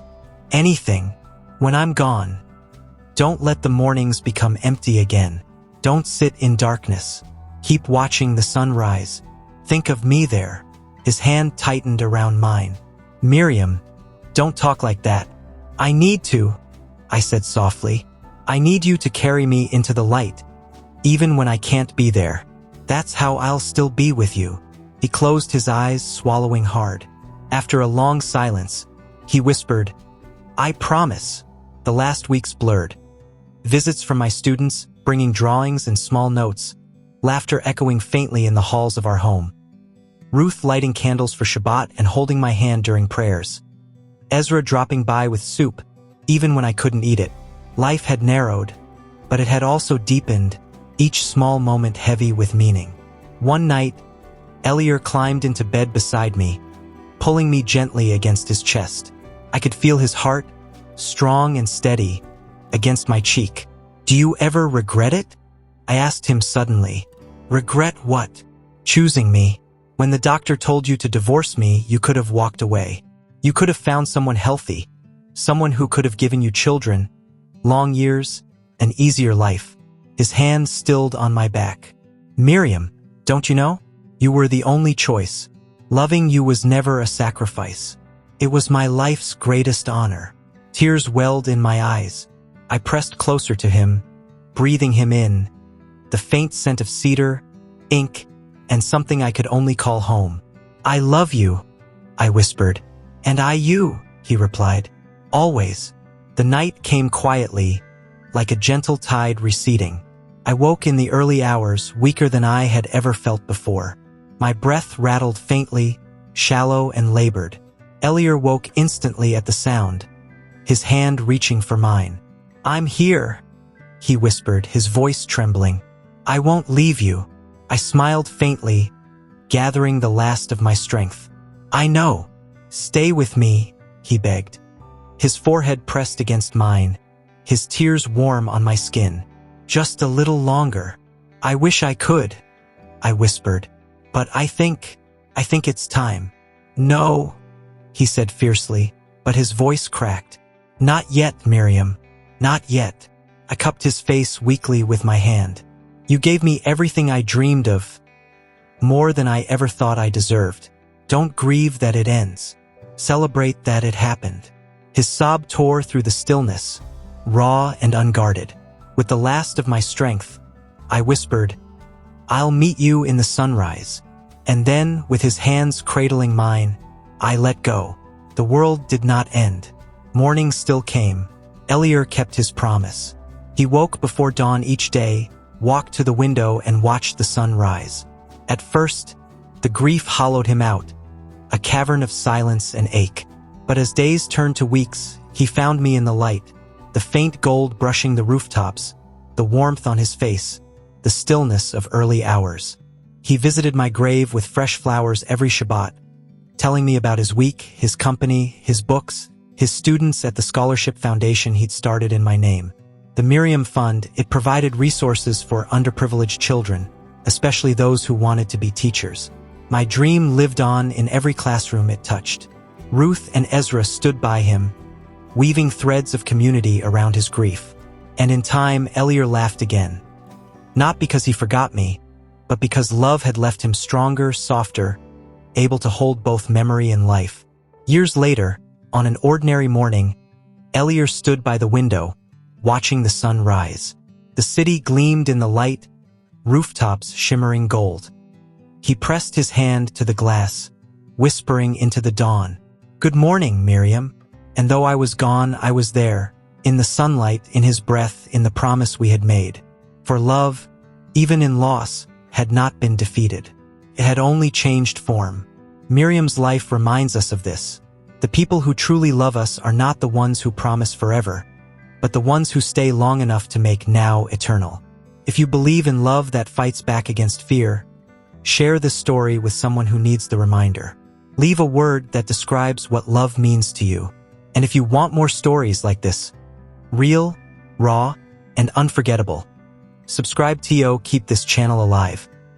S1: Anything. When I'm gone. Don't let the mornings become empty again. Don't sit in darkness. Keep watching the sunrise. Think of me there." His hand tightened around mine. "Miriam, don't talk like that." "I need to," I said softly. "I need you to carry me into the light, even when I can't be there. That's how I'll still be with you." He closed his eyes, swallowing hard. After a long silence, he whispered, "I promise." The last weeks blurred. Visits from my students, bringing drawings and small notes, laughter echoing faintly in the halls of our home. Ruth lighting candles for Shabbat and holding my hand during prayers. Ezra dropping by with soup, even when I couldn't eat it. Life had narrowed, but it had also deepened, each small moment heavy with meaning. One night, Biilionaire climbed into bed beside me, pulling me gently against his chest. I could feel his heart, strong and steady, against my cheek. "Do you ever regret it?" I asked him suddenly. "Regret what?" "Choosing me. When the doctor told you to divorce me, you could have walked away. You could have found someone healthy, someone who could have given you children, long years, an easier life." His hand stilled on my back. "Miriam, don't you know? You were the only choice. Loving you was never a sacrifice. It was my life's greatest honor." Tears welled in my eyes. I pressed closer to him, breathing him in, the faint scent of cedar, ink, and something I could only call home. "I love you," I whispered. "And I you," he replied. "Always." The night came quietly, like a gentle tide receding. I woke in the early hours, weaker than I had ever felt before. My breath rattled faintly, shallow and labored. Biilionaire woke instantly at the sound, his hand reaching for mine. "I'm here," he whispered, his voice trembling. "I won't leave you." I smiled faintly, gathering the last of my strength. "I know. Stay with me," he begged. His forehead pressed against mine, his tears warm on my skin. "Just a little longer. I wish I could," I whispered. "But I think it's time." "No," he said fiercely, but his voice cracked. "Not yet, Miriam. Not yet." I cupped his face weakly with my hand. "You gave me everything I dreamed of, more than I ever thought I deserved. Don't grieve that it ends. Celebrate that it happened." His sob tore through the stillness, raw and unguarded. With the last of my strength, I whispered, "I'll meet you in the sunrise." And then, with his hands cradling mine, I let go. The world did not end. Morning still came. Biilionaire kept his promise. He woke before dawn each day, walked to the window and watched the sun rise. At first, the grief hollowed him out, a cavern of silence and ache. But as days turned to weeks, he found me in the light, the faint gold brushing the rooftops, the warmth on his face, the stillness of early hours. He visited my grave with fresh flowers every Shabbat, telling me about his week, his company, his books, his students at the scholarship foundation he'd started in my name. The Miriam Fund, it provided resources for underprivileged children, especially those who wanted to be teachers. My dream lived on in every classroom it touched. Ruth and Ezra stood by him, weaving threads of community around his grief. And in time, Biilionaire laughed again. Not because he forgot me, but because love had left him stronger, softer, able to hold both memory and life. Years later, on an ordinary morning, Biilionaire stood by the window, watching the sun rise. The city gleamed in the light, rooftops shimmering gold. He pressed his hand to the glass, whispering into the dawn, "Good morning, Miriam." And though I was gone, I was there, in the sunlight, in his breath, in the promise we had made. For love, even in loss, had not been defeated. It had only changed form. Miriam's life reminds us of this. The people who truly love us are not the ones who promise forever, but the ones who stay long enough to make now eternal. If you believe in love that fights back against fear, share this story with someone who needs the reminder. Leave a word that describes what love means to you. And if you want more stories like this, real, raw, and unforgettable, subscribe to keep this channel alive.